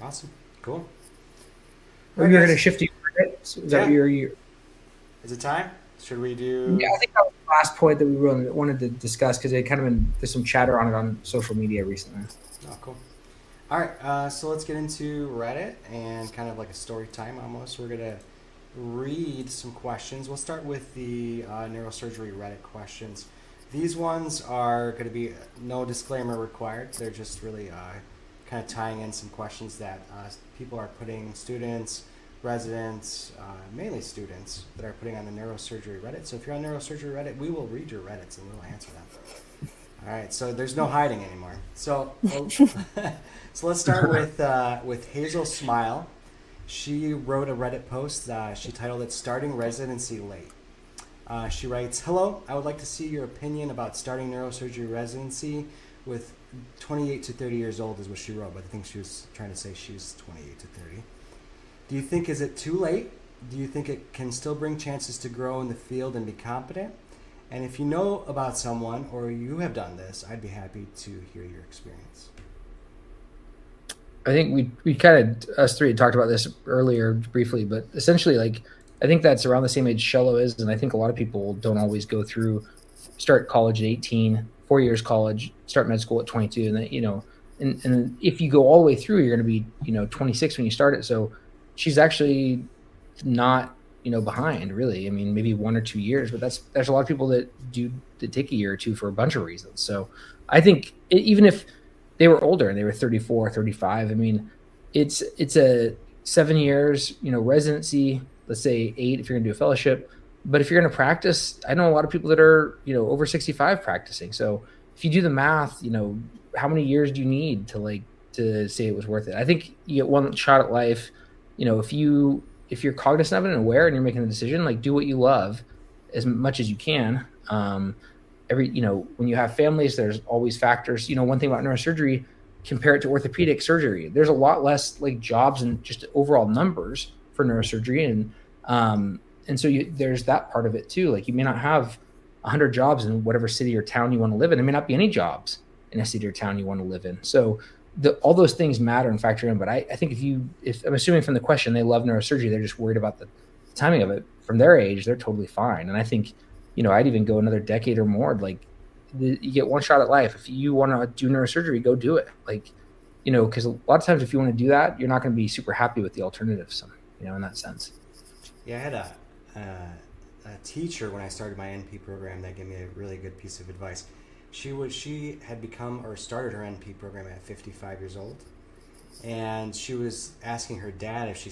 Awesome. Cool. Or you're going to shift to your Is that your Is it time? Should we do? Yeah, I think that was the last point that we really wanted to discuss because there's some chatter on it on social media recently. Oh, cool. All right, so let's get into Reddit and kind of like a story time almost. We're going to read some questions. We'll start with the neurosurgery Reddit questions. These ones are going to be no disclaimer required. They're just really kind of tying in some questions that people are putting, students, residents, mainly students, that are putting on the neurosurgery Reddit. So if you're on neurosurgery Reddit, we will read your Reddits and we'll answer them. All right, so there's no hiding anymore. So so let's start with Hazel Smile. She wrote a Reddit post. She titled it "Starting Residency Late." She writes, "Hello, I would like to see your opinion about starting neurosurgery residency with 28 to 30 years old," is what she wrote, but I think she was trying to say she was 28 to 30. "Do you think is it too late? Do you think it can still bring chances to grow in the field and be competent? And if you know about someone or you have done this, I'd be happy to hear your experience." I think we kind of, us three had talked about this earlier briefly, but essentially, like, I think that's around the same age Shello is, and I think a lot of people don't always start college at 18, 4 years college, start med school at 22, and then, and if you go all the way through, you're going to be, 26 when you start it. So she's actually not, behind really. I mean, maybe 1 or 2 years, but there's a lot of people that take a year or two for a bunch of reasons. So I think even if they were older and they were 34, 35, I mean, it's a 7 years, residency, let's say 8 if you're gonna do a fellowship. But if you're gonna practice, I know a lot of people that are, over 65 practicing. So if you do the math, how many years do you need to say it was worth it? I think you get one shot at life. If you're cognizant of it and aware and you're making a decision, like, do what you love as much as you can. When you have families, there's always factors. One thing about neurosurgery, compare it to orthopedic surgery. There's a lot less like jobs and just overall numbers for neurosurgery. And so there's that part of it too. Like, you may not have 100 jobs in whatever city or town you want to live in. There may not be any jobs in a city or town you want to live in. So all those things matter and factor in. But I think if I'm assuming from the question, they love neurosurgery, they're just worried about the timing of it. From their age, they're totally fine. And I think, I'd even go another decade or more. Like, you get one shot at life. If you want to do neurosurgery, go do it. Like, because a lot of times if you want to do that, you're not going to be super happy with the alternatives, in that sense. Yeah, I had a teacher when I started my NP program that gave me a really good piece of advice. She had become or started her NP program at 55 years old, and she was asking her dad if she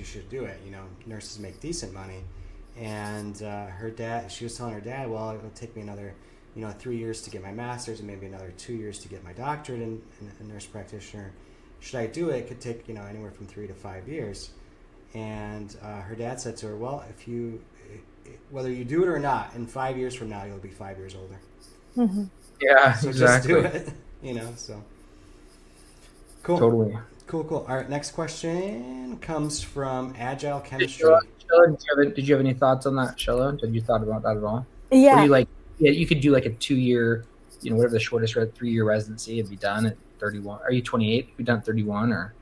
should do it. You know, nurses make decent money, and she was telling her dad, well, it would take me another 3 years to get my master's and maybe another 2 years to get my doctorate in a nurse practitioner. Should I do it? It could take anywhere from 3 to 5 years. And her dad said to her, well, whether you do it or not, in 5 years from now, you'll be 5 years older. Mm-hmm. Yeah, so exactly. Just do it, so. Cool. Totally. Cool. All right, next question comes from Agile Chemistry. Did you have any thoughts on that, Cielo? Did you thought about that at all? Yeah. Were you you could do like a 2-year, whatever the shortest 3-year residency and be done at 31. Are you 28? Have you done 31 or?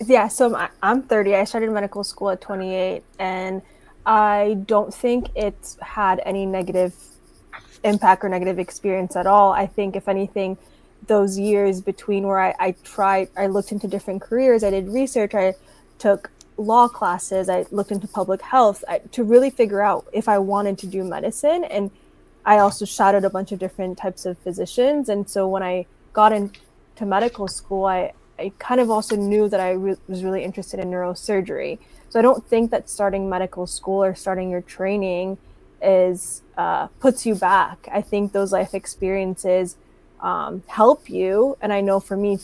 Yeah, so I'm 30. I started medical school at 28, and I don't think it's had any negative impact or negative experience at all. I think, if anything, those years between where I looked into different careers, I did research, I took law classes, I looked into public health to really figure out if I wanted to do medicine. And I also shadowed a bunch of different types of physicians. And so when I got into medical school, I kind of also knew that I was really interested in neurosurgery. So I don't think that starting medical school or starting your training puts you back. I think those life experiences help you. And I know for me,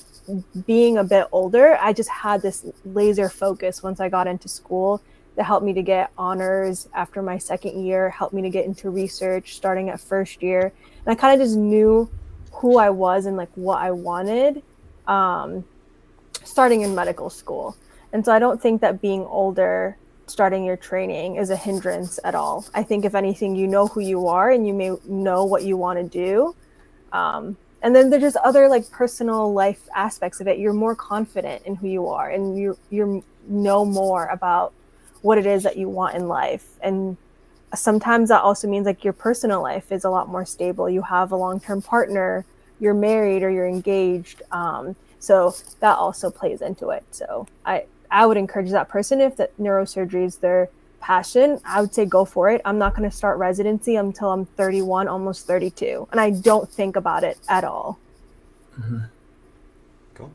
being a bit older, I just had this laser focus once I got into school that helped me to get honors after my second year, helped me to get into research starting at first year. And I kind of just knew who I was and like what I wanted starting in medical school. And so I don't think that being older, starting your training is a hindrance at all. I think if anything, you know who you are and you may know what you want to do. And then there's just other like personal life aspects of it. You're more confident in who you are, and you know more about what it is that you want in life. And sometimes that also means like your personal life is a lot more stable. You have a long-term partner, you're married or you're engaged. So that also plays into it. So I would encourage that person, if that neurosurgery is their passion, I would say go for it. I'm not going to start residency until I'm 31, almost 32. And I don't think about it at all. Mm-hmm. Cool.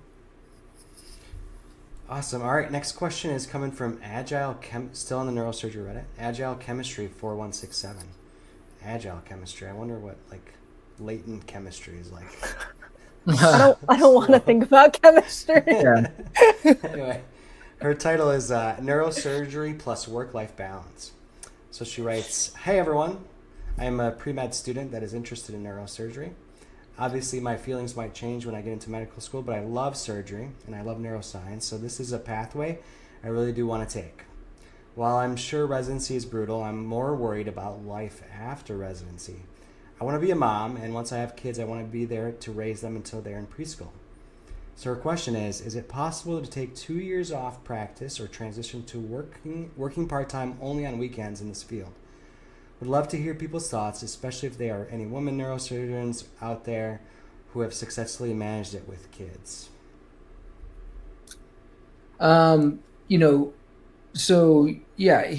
Awesome. All right. Next question is coming from still on the neurosurgery Reddit, Agile Chemistry 4167. Agile Chemistry. I wonder what like latent chemistry is like. I don't want to think about chemistry. Yeah. Anyway. Her title is Neurosurgery plus Work-Life Balance. So she writes, hey everyone, I am a pre-med student that is interested in neurosurgery. Obviously my feelings might change when I get into medical school, but I love surgery and I love neuroscience, so this is a pathway I really do want to take. While I'm sure residency is brutal, I'm more worried about life after residency. I want to be a mom, and once I have kids, I want to be there to raise them until they're in preschool. So her question is it possible to take 2 years off practice or transition to working part-time only on weekends in this field? Would love to hear people's thoughts, especially if there are any women neurosurgeons out there who have successfully managed it with kids. So yeah,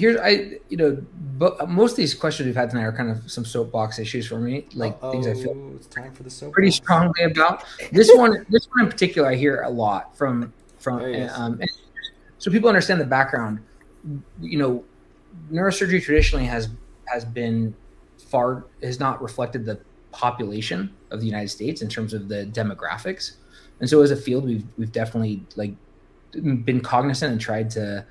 but most of these questions we've had tonight are kind of some soapbox issues for me, like things I feel it's time for the soapbox. Pretty strongly about. This one in particular, I hear a lot from. So people understand the background. Neurosurgery traditionally has not reflected the population of the United States in terms of the demographics, and so as a field, we've definitely been cognizant and tried to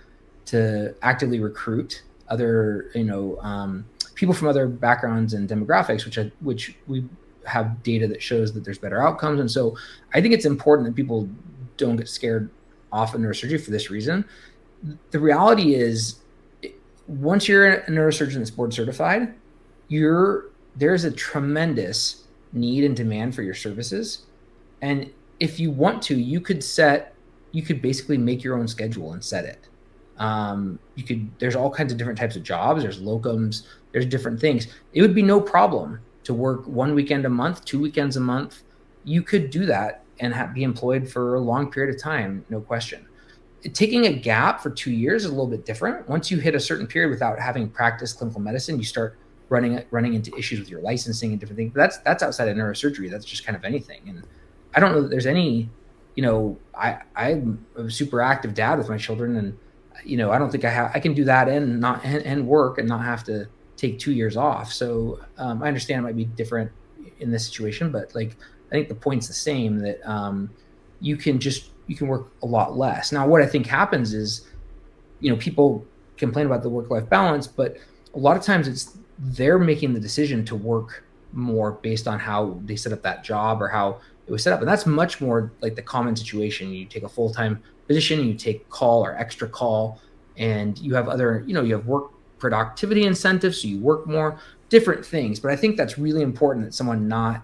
actively recruit other people from other backgrounds and demographics, which we have data that shows that there's better outcomes. And so I think it's important that people don't get scared off of neurosurgery for this reason. The reality is, once you're a neurosurgeon that's board certified, there's a tremendous need and demand for your services. And if you want to, you could basically make your own schedule and set it. There's all kinds of different types of jobs. There's locums, there's different things. It would be no problem to work 1 weekend a month, 2 weekends a month. You could do that and be employed for a long period of time, no question. Taking a gap for 2 years is a little bit different. Once you hit a certain period without having practiced clinical medicine, you start running into issues with your licensing and different things. But that's outside of neurosurgery. That's just kind of anything. And I don't know that there's any I'm a super active dad with my children, and I don't think I can do that and work and not have to take 2 years off. So I understand it might be different in this situation, but like I think the point's the same, that you can work a lot less. Now, what I think happens is, people complain about the work-life balance, but a lot of times it's they're making the decision to work more based on how they set up that job or how it was set up. And that's much more like the common situation. You take a full-time position, you take call or extra call, and you have other, you have work productivity incentives, so you work more, different things. But I think that's really important, that someone not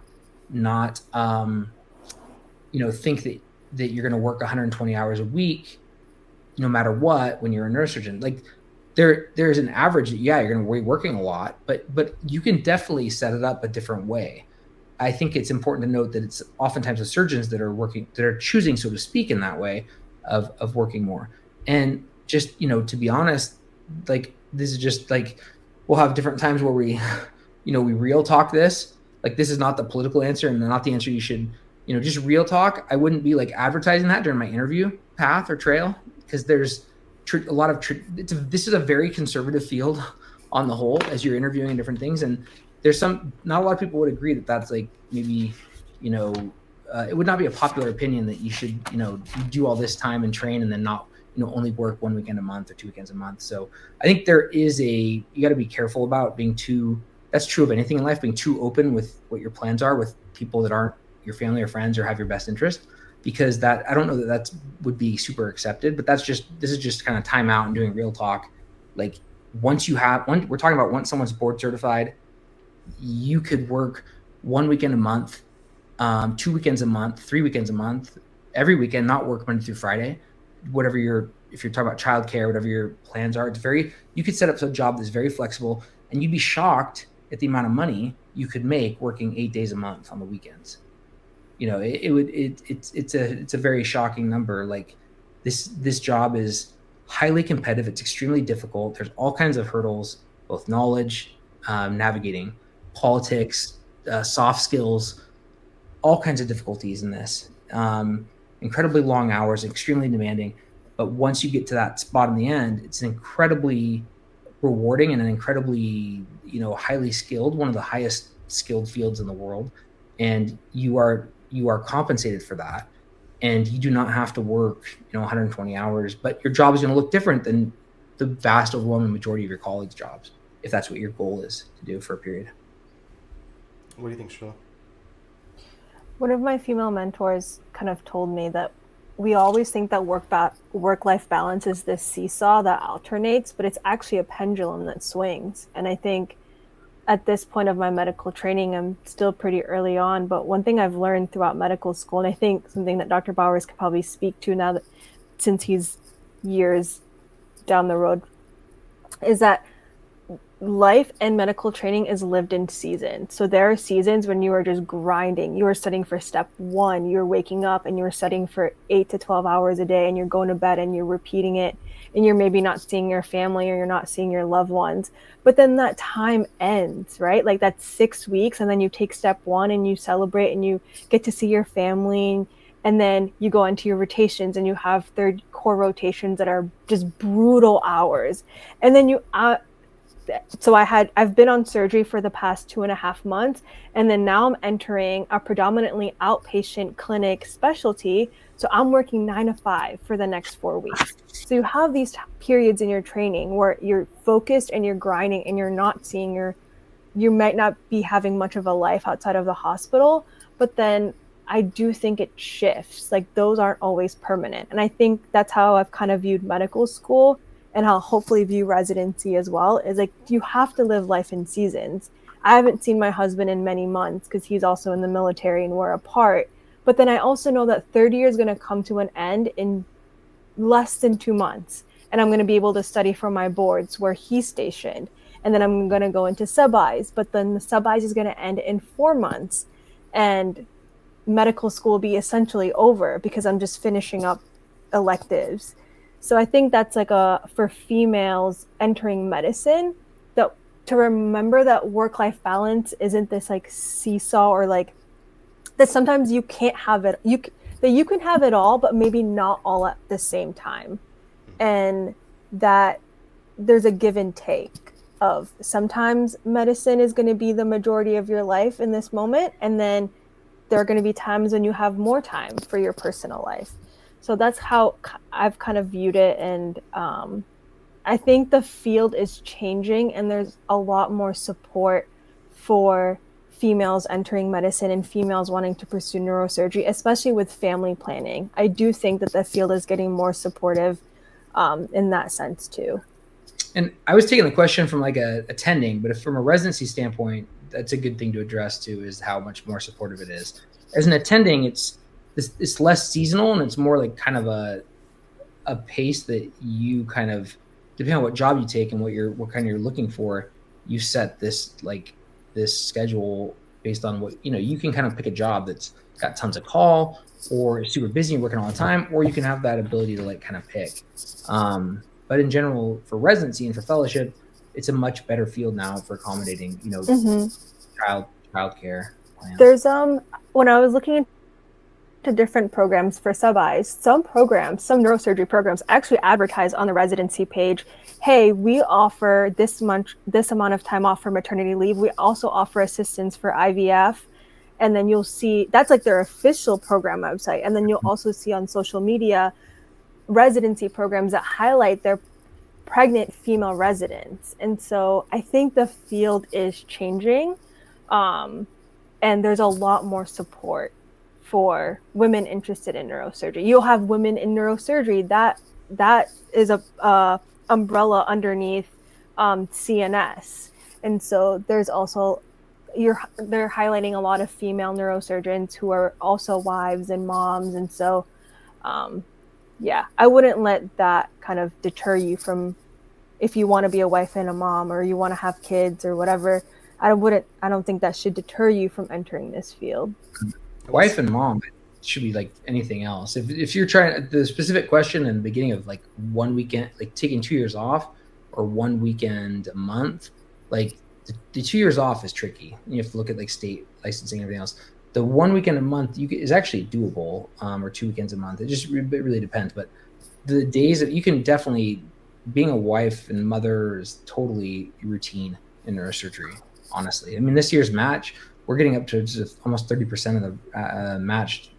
think that you're going to work 120 hours a week no matter what when you're a neurosurgeon. Like there's an average that, yeah, you're going to be working a lot, but you can definitely set it up a different way. I think it's important to note that it's oftentimes the surgeons that are choosing, so to speak, in that way of working more. And just, to be honest, like this is just like, we'll have different times where we, we real talk this. Like, this is not the political answer and not the answer you should, just real talk. I wouldn't be like advertising that during my interview path or trail, because there's a lot of, this is a very conservative field on the whole, as you're interviewing different things. And there's not a lot of people would agree that that's like, maybe, it would not be a popular opinion that you should, you do all this time and train and then not, only work 1 weekend a month or 2 weekends a month. So I think you got to be careful about that's true of anything in life, being too open with what your plans are with people that aren't your family or friends or have your best interest, because I don't know that would be super accepted. But this is just kind of time out and doing real talk. Like, we're talking about once someone's board certified, you could work 1 weekend a month, 2 weekends a month, 3 weekends a month, every weekend, not work Monday through Friday, if you're talking about childcare, whatever your plans are. You could set up a job that's very flexible, and you'd be shocked at the amount of money you could make working 8 days a month on the weekends. It's a very shocking number. Like, this job is highly competitive. It's extremely difficult. There's all kinds of hurdles, both knowledge, navigating, politics, soft skills, all kinds of difficulties in this. Incredibly long hours, extremely demanding. But once you get to that spot in the end, it's an incredibly rewarding and an incredibly, highly skilled, one of the highest skilled fields in the world. And you are compensated for that. And you do not have to work, 120 hours, but your job is going to look different than the vast overwhelming majority of your colleagues' jobs, if that's what your goal is to do for a period. What do you think, Sheila? One of my female mentors kind of told me that we always think that work-life balance is this seesaw that alternates, but it's actually a pendulum that swings. And I think at this point of my medical training, I'm still pretty early on, but one thing I've learned throughout medical school, and I think something that Dr. Bowers could probably speak to now, that since he's years down the road, is that life and medical training is lived in seasons. So there are seasons when you are just grinding. You are studying for step 1. You're waking up and you're studying for 8 to 12 hours a day, and you're going to bed and you're repeating it, and you're maybe not seeing your family or you're not seeing your loved ones. But then that time ends, right? Like, that's 6 weeks, and then you take step 1 and you celebrate and you get to see your family. And then you go into your rotations and you have third core rotations that are just brutal hours. And then so I've been on surgery for the past 2.5 months, and then now I'm entering a predominantly outpatient clinic specialty. So I'm working 9 to 5 for the next 4 weeks. So you have these periods in your training where you're focused and you're grinding and you're not seeing you might not be having much of a life outside of the hospital, but then I do think it shifts. Like, those aren't always permanent. And I think that's how I've kind of viewed medical school, and I'll hopefully view residency as well, is like, you have to live life in seasons. I haven't seen my husband in many months because he's also in the military and we're apart. But then I also know that third year is going to come to an end in less than 2 months. And I'm going to be able to study for my boards where he's stationed. And then I'm going to go into sub-Is. But then the sub-Is is going to end in 4 months. And medical school will be essentially over because I'm just finishing up electives. So I think that's like for females entering medicine, that to remember that work-life balance isn't this like seesaw, or like that sometimes you can't have it. that you can have it all, but maybe not all at the same time. And that there's a give and take of sometimes medicine is going to be the majority of your life in this moment. And then there are going to be times when you have more time for your personal life. So that's how I've kind of viewed it. And I think the field is changing, and there's a lot more support for females entering medicine and females wanting to pursue neurosurgery, especially with family planning. I do think that the field is getting more supportive in that sense too. And I was taking the question from like a attending, but if from a residency standpoint, that's a good thing to address too, is how much more supportive it is. As an attending, it's less seasonal, and it's more like kind of a pace that you kind of, depending on what job you take and what kind of you're looking for, you set this schedule based on what, you can kind of pick a job that's got tons of call or is super busy and working all the time, or you can have that ability to like kind of pick. But in general, for residency and for fellowship, it's a much better field now for accommodating, child care plans. There's when I was looking into different programs for sub-Is, some neurosurgery programs actually advertise on the residency page, hey, we offer this amount of time off for maternity leave. We also offer assistance for IVF. And then you'll see, that's like their official program website. And then you'll also see on social media residency programs that highlight their pregnant female residents. And so I think the field is changing. And there's a lot more support for women interested in neurosurgery. You'll have women in neurosurgery that is a umbrella underneath CNS. And so there's also, they're highlighting a lot of female neurosurgeons who are also wives and moms. And so, I wouldn't let that kind of deter you from, if you want to be a wife and a mom, or you want to have kids or whatever. I don't think that should deter you from entering this field. Wife and mom should be like anything else. If you're trying, the specific question in the beginning of like one weekend, like taking 2 years off or one weekend a month, like the 2 years off is tricky. You have to look at like state licensing and everything else. The 1 weekend a month is actually doable, or 2 weekends a month. It really depends. But the days that you can definitely, being a wife and mother is totally routine in neurosurgery, honestly. I mean, this year's match, we're getting up to just almost 30% of the matched,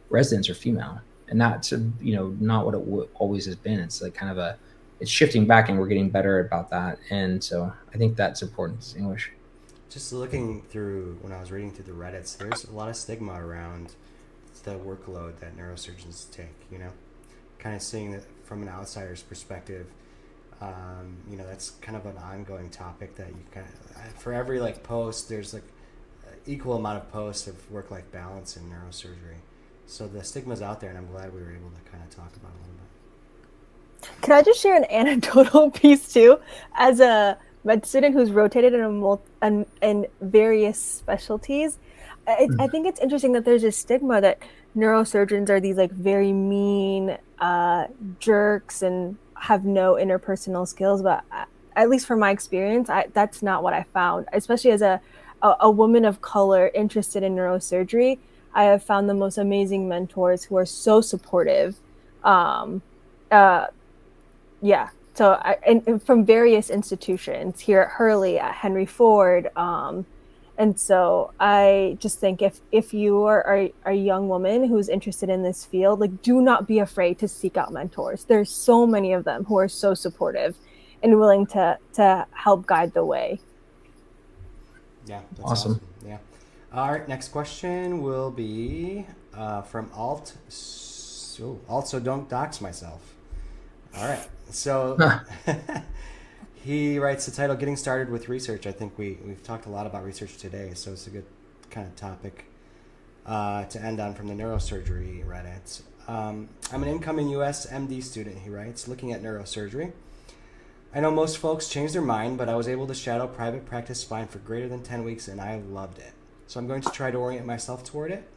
residents are female. And that's, not what it always has been. It's like kind of it's shifting back, and we're getting better about that. And so I think that's important to distinguish. Just looking through, when I was reading through the Reddits, there's a lot of stigma around the workload that neurosurgeons take, kind of seeing it from an outsider's perspective. That's kind of an ongoing topic that you kind of, for every like post, there's like equal amount of posts of work-life balance in neurosurgery. So the stigma's out there, and I'm glad we were able to kind of talk about it a little bit. Can I just share an anecdotal piece too? As a med student who's rotated in various specialties, I think it's interesting that there's a stigma that neurosurgeons are these like very mean jerks and have no interpersonal skills. But at least from my experience, that's not what I found. Especially as a woman of color interested in neurosurgery, I have found the most amazing mentors who are so supportive. So and from various institutions here at Hurley, at Henry Ford. And so I just think if you are a young woman who's interested in this field, like, do not be afraid to seek out mentors. There's so many of them who are so supportive and willing to help guide the way. Yeah, that's awesome. Yeah. All right, next question will be from Alt. Also, don't dox myself. All right. So he writes the title, Getting Started with Research. I think we've talked a lot about research today, so it's a good kind of topic to end on from the neurosurgery Reddit. I'm an incoming U.S. MD student, he writes, looking at neurosurgery. I know most folks change their mind, but I was able to shadow private practice spine for greater than 10 weeks, and I loved it. So I'm going to try to orient myself toward it.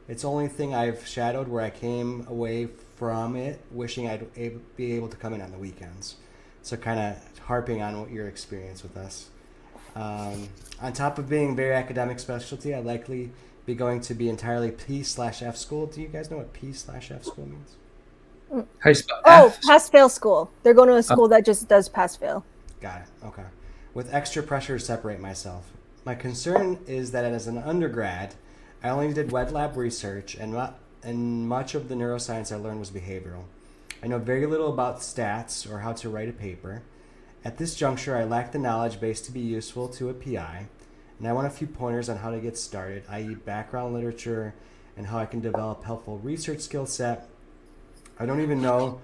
It's the only thing I've shadowed where I came away from it wishing I'd be able to come in on the weekends. So kind of harping on what your experience with us. On top of being very academic specialty, I likely be going to be entirely P/F school. Do you guys know what P/F school means? How do you spell Oh, F? pass-fail school. They're going to a school that just does pass-fail. Got it. Okay. With extra pressure to separate myself. My concern is that as an undergrad, I only did wet lab research, and much of the neuroscience I learned was behavioral. I know very little about stats or how to write a paper. At this juncture, I lack the knowledge base to be useful to a PI, and I want a few pointers on how to get started, i.e. background literature and how I can develop helpful research skill set. I don't even know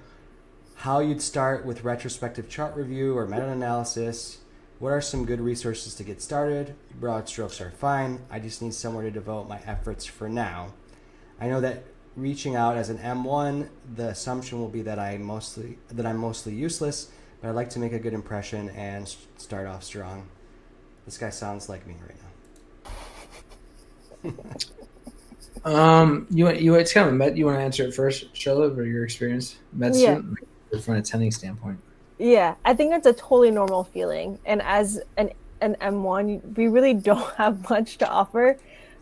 how you'd start with retrospective chart review or meta-analysis. What are some good resources to get started? Broad strokes are fine. I just need somewhere to devote my efforts for now. I know that reaching out as an M1, the assumption will be that I'm mostly useless, but I'd like to make a good impression and start off strong. This guy sounds like me right now. It's kind of you want to answer it first, Charlotte, or your experience, med student, from an attending standpoint. Yeah, I think that's a totally normal feeling. And as an M1, we really don't have much to offer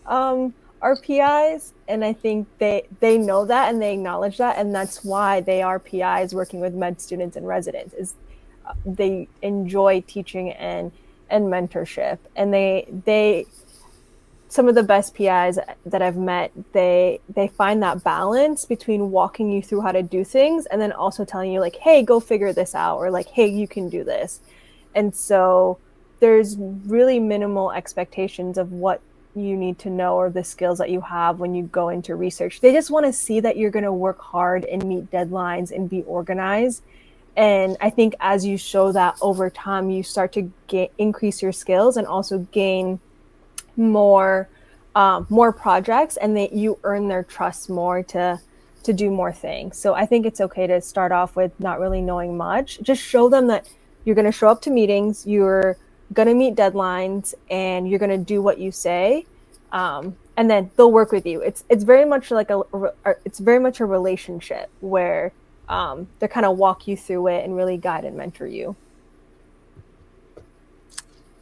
our PIs. And I think they know that and they acknowledge that. And that's why they are PIs working with med students and residents, is they enjoy teaching and mentorship. And they some of the best PIs that I've met, they find that balance between walking you through how to do things and then also telling you like, hey, go figure this out, or like, hey, you can do this. And so there's really minimal expectations of what you need to know or the skills that you have when you go into research. They just want to see that you're going to work hard and meet deadlines and be organized. And I think as you show that over time, you start to increase your skills and also gain more projects, and that you earn their trust more to do more things. So I think it's okay to start off with not really knowing much. Just show them that you're going to show up to meetings, you're going to meet deadlines, and you're going to do what you say, and then they'll work with you. It's very much like a relationship where they kind of walk you through it and really guide and mentor you.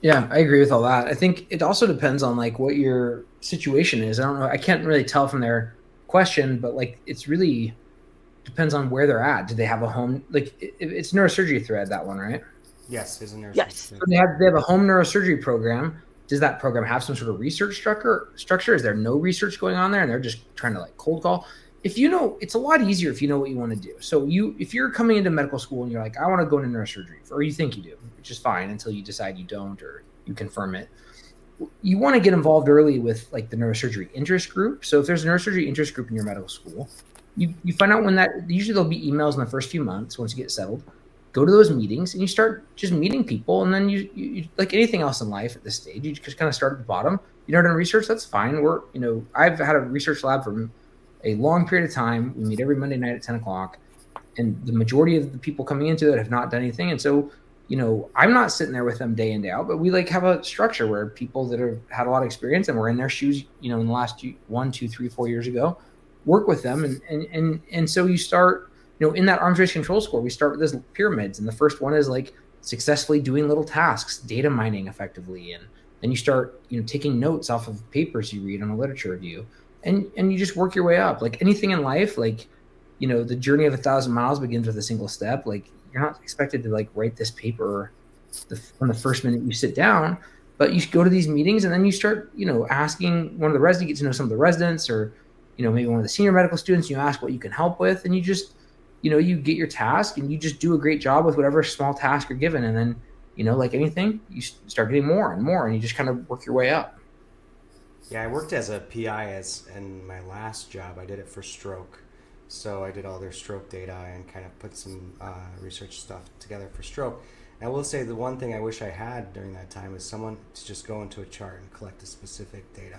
Yeah, I agree with all that. I think it also depends on like what your situation is. I don't know. I can't really tell from their question, but like it's really depends on where they're at. Do they have a home? Like it's neurosurgery thread, that one, right? Yes, it's a neurosurgery. Yes. So they have a home neurosurgery program. Does that program have some sort of research structure? Is there no research going on there and they're just trying to like cold call? If you know, it's a lot easier if you know what you want to do. So if you're coming into medical school and you're like, I want to go into neurosurgery, or you think you do, which is fine until you decide you don't or you confirm it. You want to get involved early with like the neurosurgery interest group. So if there's a neurosurgery interest group in your medical school, you find out when that, usually there'll be emails in the first few months once you get settled. Go to those meetings and you start just meeting people. And then you like anything else in life at this stage, you just kind of start at the bottom. You're not doing research, that's fine. I've had a research lab for a long period of time. We meet every Monday night at 10 o'clock. And the majority of the people coming into it have not done anything. And so, I'm not sitting there with them day in, day out, but we like have a structure where people that have had a lot of experience and were in their shoes, in the last 1, 2, 3, 4 years ago, work with them. And so you start, in that arms race control score, we start with these pyramids. And the first one is like successfully doing little tasks, data mining effectively. And then you start, taking notes off of papers you read on a literature review, and you just work your way up. Like anything in life, like, the journey of 1,000 miles begins with a single step. Like you're not expected to like write this paper from the first minute you sit down, but you go to these meetings and then you start, asking one of the residents, get to know some of the residents, or, maybe one of the senior medical students, you ask what you can help with, and you just, you get your task and you just do a great job with whatever small task you're given. And then, like anything, you start getting more and more, and you just kind of work your way up. Yeah, I worked as a PI in my last job. I did it for stroke. So I did all their stroke data and kind of put some research stuff together for stroke. And I will say the one thing I wish I had during that time is someone to just go into a chart and collect a specific data.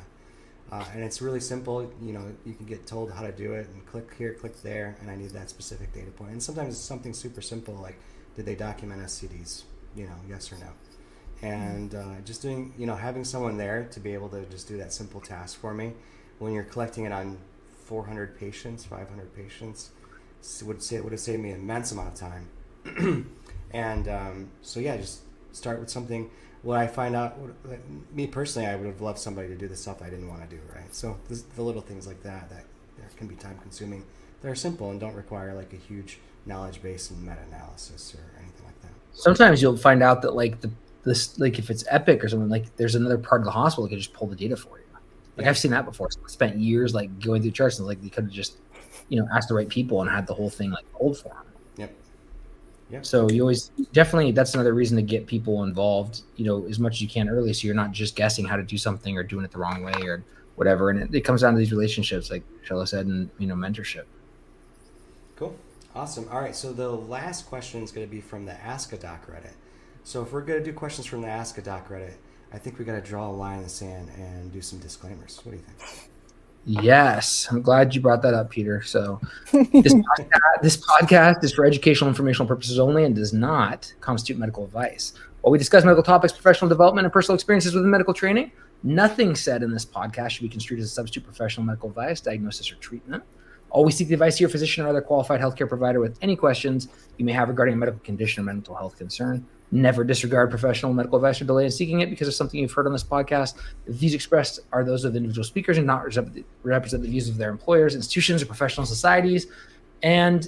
And it's really simple. You can get told how to do it and click here, click there, and I need that specific data point. And sometimes it's something super simple like, did they document SCDs? Yes or no. And just doing, having someone there to be able to just do that simple task for me when you're collecting it on 400 patients, 500 patients, would have saved me an immense amount of time. And so yeah, just start with something what I find out, me personally, I would have loved somebody to do the stuff I didn't want to do, right? So the little things like that can be time consuming. They're simple and don't require like a huge knowledge base and meta-analysis or anything like that. Sometimes you'll find out that like this, like if it's Epic or something, like there's another part of the hospital that can just pull the data for you. Like I've seen that before. So I spent years like going through charts and like they could have just, asked the right people and had the whole thing like pulled for them. Yep. So you always definitely, that's another reason to get people involved, as much as you can early. So you're not just guessing how to do something or doing it the wrong way or whatever. And it comes down to these relationships, like Cielo said, and, mentorship. Cool. Awesome. All right. So the last question is going to be from the Ask a Doc Reddit. So if we're going to do questions from the Ask a Doc Reddit, I think we got to draw a line in the sand and do some disclaimers. What do you think? Yes, I'm glad you brought that up, Peter. So this podcast is for educational, informational purposes only and does not constitute medical advice. While we discuss medical topics, professional development, and personal experiences within medical training, nothing said in this podcast should be construed as a substitute professional medical advice, diagnosis, or treatment. Always seek the advice of your physician or other qualified healthcare provider with any questions you may have regarding a medical condition or mental health concern. Never disregard professional medical advice or delay in seeking it because of something you've heard on this podcast. The views expressed are those of the individual speakers and not represent the views of their employers, institutions, or professional societies. And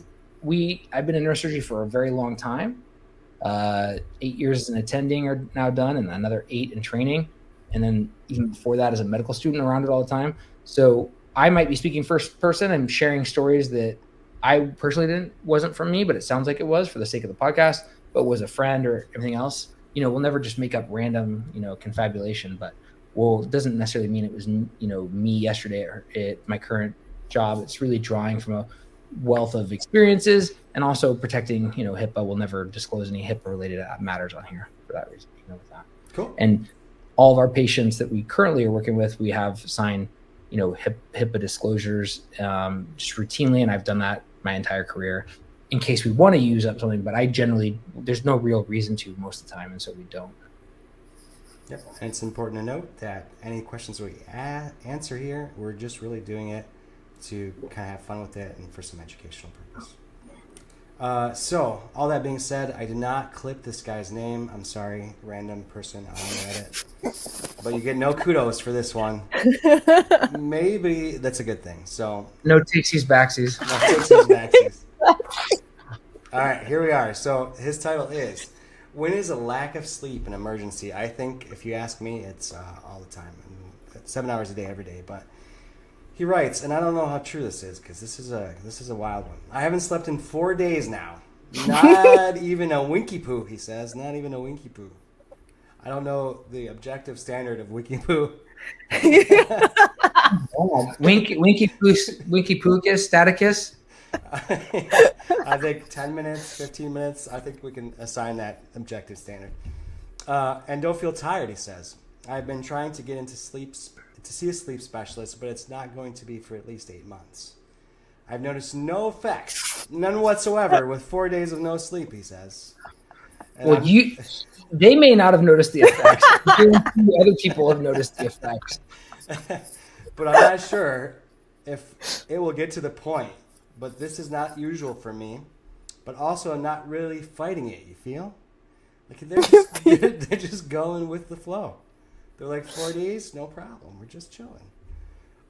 I've been in neurosurgery for a very long time. 8 years as an attending are now done, and another 8 in training. And then even before that as a medical student around it all the time. So I might be speaking first person and sharing stories that I personally wasn't from me, but it sounds like it was for the sake of the podcast, but was a friend or everything else. We'll never just make up random, confabulation, but it doesn't necessarily mean it was, me yesterday or at my current job. It's really drawing from a wealth of experiences and also protecting, HIPAA. We'll never disclose any HIPAA related matters on here for that reason, with that. Cool. And all of our patients that we currently are working with, we have signed, HIPAA disclosures just routinely. And I've done that my entire career in case we want to use up something, but there's no real reason to most of the time. And so we don't. Yep. And it's important to note that any questions we answer here, we're just really doing it to kind of have fun with it and for some educational purpose. So all that being said, I did not clip this guy's name. I'm sorry, random person on Reddit, but you get no kudos for this one. Maybe that's a good thing. So no takesies backsies. No takesies backsies. All right, here we are. So his title is, when is a lack of sleep an emergency? I think if you ask me, it's all the time, 7 hours a day, every day. But he writes, and I don't know how true this is because this is a wild one. I haven't slept in 4 days now. Not even a winky poo, he says. Not even a winky poo. I don't know the objective standard of winky poo. Winky pookus, staticus. I think 10 minutes, 15 minutes. I think we can assign that objective standard. And don't feel tired, he says. I've been trying to get into to see a sleep specialist, but it's not going to be for at least 8 months. I've noticed no effects, none whatsoever, with 4 days of no sleep, he says. And well, they may not have noticed the effects. Other people have noticed the effects. But I'm not sure if it will get to the point. But this is not usual for me, but also not really fighting it, you feel? Like they're just going with the flow. They're like, 4 days, no problem. We're just chilling.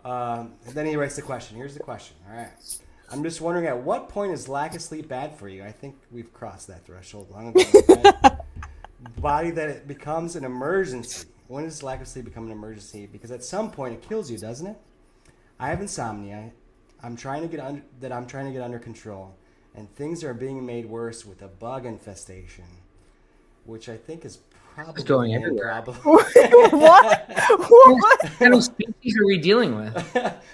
And then he writes the question. Here's the question. All right. I'm just wondering, at what point is lack of sleep bad for you? I think we've crossed that threshold long ago. Right? Body that it becomes an emergency. When does lack of sleep become an emergency? Because at some point it kills you, doesn't it? I have insomnia. I'm trying to get under control, and things are being made worse with a bug infestation, which I think is probably going everywhere. What kind of species are we dealing with?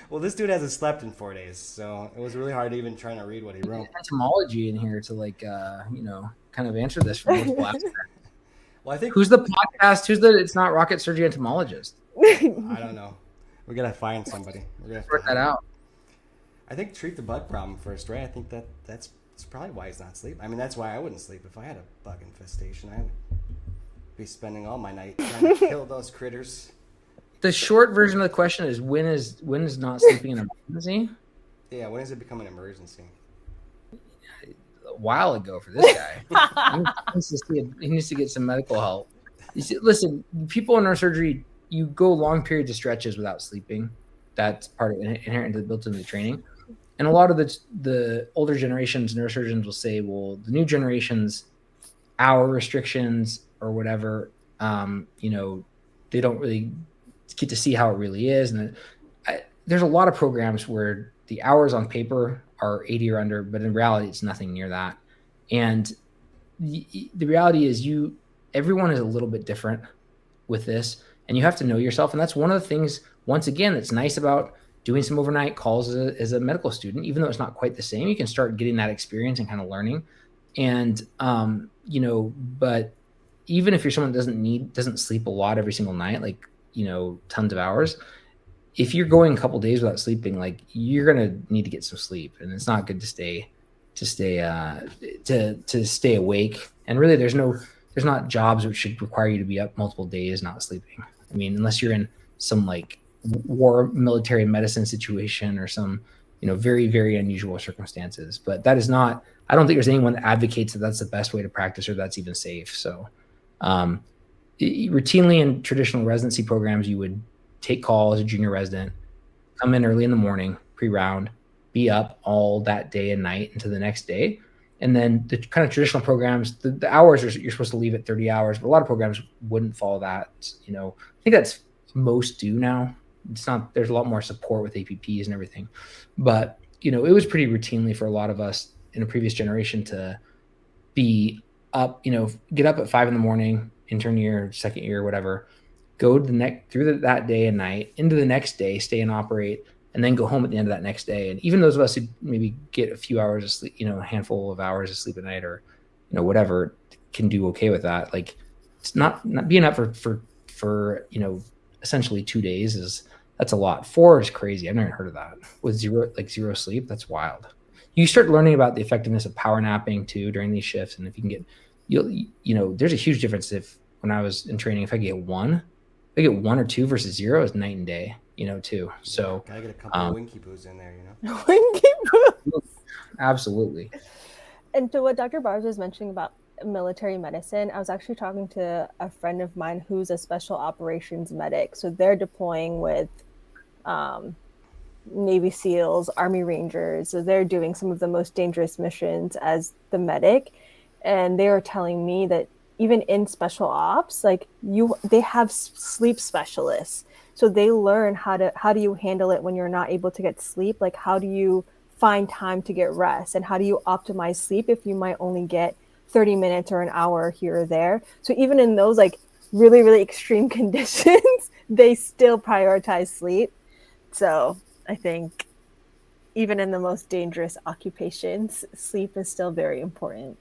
Well, this dude hasn't slept in 4 days, so it was really hard even trying to read what he wrote. Entomology in here to kind of answer this for multiple aspects. Well, I think who's the podcast? It's not rocket surgery entomologist. I don't know. We gotta find somebody. We're gonna sort that out. I think treat the bug problem first, right? I think that's probably why he's not sleeping. I mean, that's why I wouldn't sleep if I had a bug infestation. I would be spending all my night trying to kill those critters. The short version of the question is, when is not sleeping an emergency? Yeah, when does it become an emergency? A while ago for this guy. He needs to get some medical help. Listen, people in neurosurgery, you go long periods of stretches without sleeping. That's part of inherent built into the training. And a lot of the older generations neurosurgeons will say, well, the new generations hour restrictions or whatever, they don't really get to see how it really is. And there's a lot of programs where the hours on paper are 80 or under, but in reality, it's nothing near that. And the reality is everyone is a little bit different with this, and you have to know yourself. And that's one of the things, once again, that's nice about doing some overnight calls as a medical student. Even though it's not quite the same, you can start getting that experience and kind of learning. And but even if you're someone that doesn't sleep a lot every single night, like tons of hours, if you're going a couple days without sleeping, like you're gonna need to get some sleep, and it's not good to stay awake. And really, there's not jobs which should require you to be up multiple days not sleeping. I mean, unless you're in some like war military medicine situation or some very, very unusual circumstances. But that is not, I don't think there's anyone that advocates that that's the best way to practice or that's even safe. So routinely in traditional residency programs, you would take call as a junior resident, come in early in the morning, pre-round, be up all that day and night into the next day. And then the kind of traditional programs, the hours you're supposed to leave at 30 hours, but a lot of programs wouldn't follow that. I think that's most do now. It's not, there's a lot more support with APPs and everything, but it was pretty routinely for a lot of us in a previous generation to be up, get up at 5 a.m, intern year, second year, whatever, go to through that day and night into the next day, stay and operate, and then go home at the end of that next day. And even those of us who maybe get a few hours of sleep, a handful of hours of sleep at night or, whatever, can do okay with that. Like it's not being up for essentially 2 days that's a lot. 4 is crazy. I've never heard of that with zero sleep. That's wild. You start learning about the effectiveness of power napping too during these shifts. And if you can get, there's a huge difference when I was in training, if I get 1 or 2 versus 0 is night and day, too. So gotta get a couple of winky boos in there, Winky boo. Absolutely. And to what Dr. Bowers was mentioning about military medicine, I was actually talking to a friend of mine who's a special operations medic. So they're deploying with Navy SEALs, Army Rangers. So they're doing some of the most dangerous missions as the medic. And they were telling me that even in special ops, like they have sleep specialists. So they learn how do you handle it when you're not able to get sleep? Like how do you find time to get rest? And how do you optimize sleep if you might only get 30 minutes or an hour here or there? So even in those like really, really extreme conditions, they still prioritize sleep. So I think even in the most dangerous occupations, sleep is still very important.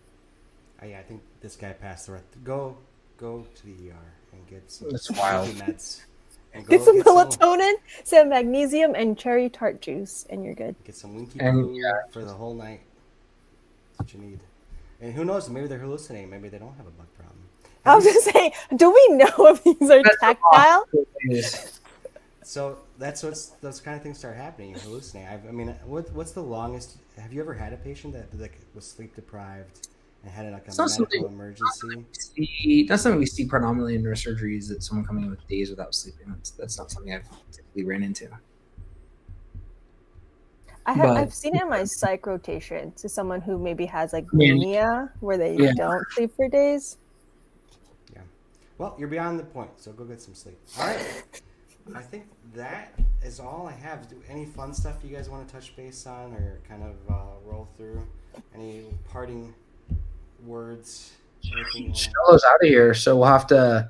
Yeah, I think this guy passed the right. Go to the ER and get some meds. And get some melatonin, some magnesium, and cherry tart juice, and you're good. Get some winky poo for the whole night. That's what you need. And who knows? Maybe they're hallucinating. Maybe they don't have a bug problem. I was just saying, do we know if these are tactile? So those kind of things start happening. You hallucinate. I mean, what's the longest? Have you ever had a patient that was sleep deprived and had a medical emergency? That's something we see predominantly in neurosurgery, is that someone coming in with days without sleeping. That's not something I've typically ran into. I've seen it in my psych rotation to someone who maybe has like mania where they don't sleep for days. Yeah. Well, you're beyond the point, so go get some sleep. All right. I think that is all I have. Any fun stuff you guys want to touch base on or kind of roll through? Any parting words? Shellow's out of here, so we'll have to,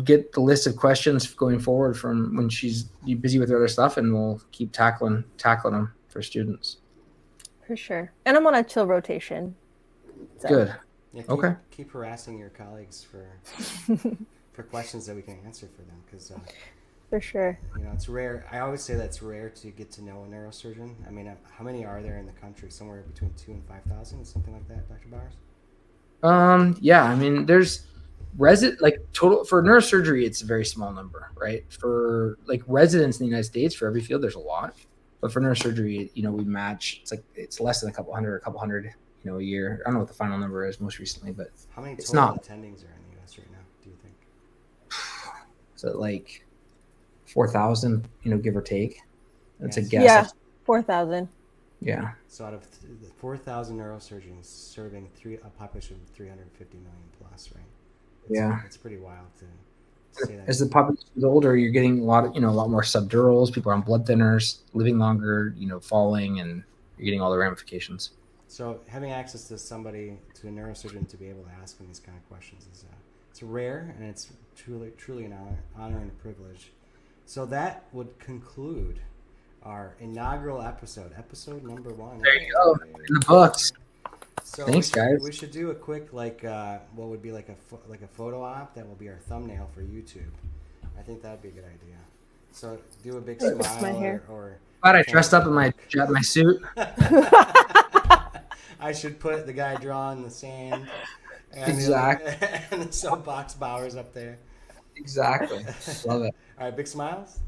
get the list of questions going forward from when she's busy with her other stuff, and we'll keep tackling them for students. For sure. And I'm on a chill rotation. So. Good. Yeah, keep harassing your colleagues for questions that we can answer for them, because for sure, it's rare. I always say that's rare to get to know a neurosurgeon. I mean, how many are there in the country? Somewhere between 2,000 and 5,000, something like that, Dr. Bowers? Yeah, I mean, there's total for neurosurgery, it's a very small number, right? For like residents in the United States, for every field, there's a lot, but for neurosurgery, we match. It's less than a couple hundred a year. I don't know what the final number is most recently, but how many total attendings are in the U.S. right now, do you think? So like 4,000, give or take. That's a Yes. guess. Yeah, 4,000. Yeah. So out of 4,000 neurosurgeons serving a population of 350 million plus, right? Yeah. It's pretty wild to say that. As the population is older, you're getting a lot more subdurals. People are on blood thinners, living longer, falling, and you're getting all the ramifications. So having access to a neurosurgeon to be able to ask them these kind of questions is it's rare, and it's truly an honor and a privilege. So that would conclude our inaugural episode number 1. There you go, in the books. So thanks, guys. We should do a quick what would be like a photo op that will be our thumbnail for YouTube. I think that'd be a good idea. So do a big smile or glad I dressed up in my suit. I should put the guy drawing the sand and Exactly. and the soapbox Bowers up there. Exactly. Love it. All right, big smiles.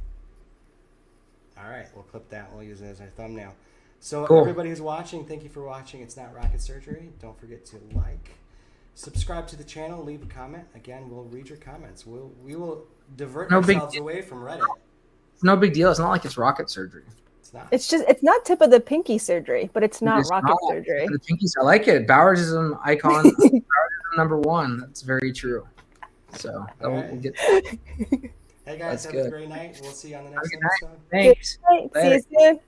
All right, we'll clip that. We'll use it as our thumbnail. So cool. Everybody who's watching, thank you for watching. It's Not Rocket Surgery. Don't forget to subscribe to the channel, leave a comment. Again, we'll read your comments. We will divert ourselves away from Reddit. No big deal. It's not like it's rocket surgery. It's not. It's not tip of the pinky surgery, but it's not rocket surgery. The pinkies, I like it. Bowers is an icon. Bowers is number 1. That's very true. So we'll get. Hey guys, have a great night. We'll see you on the next episode. Thanks. See you soon.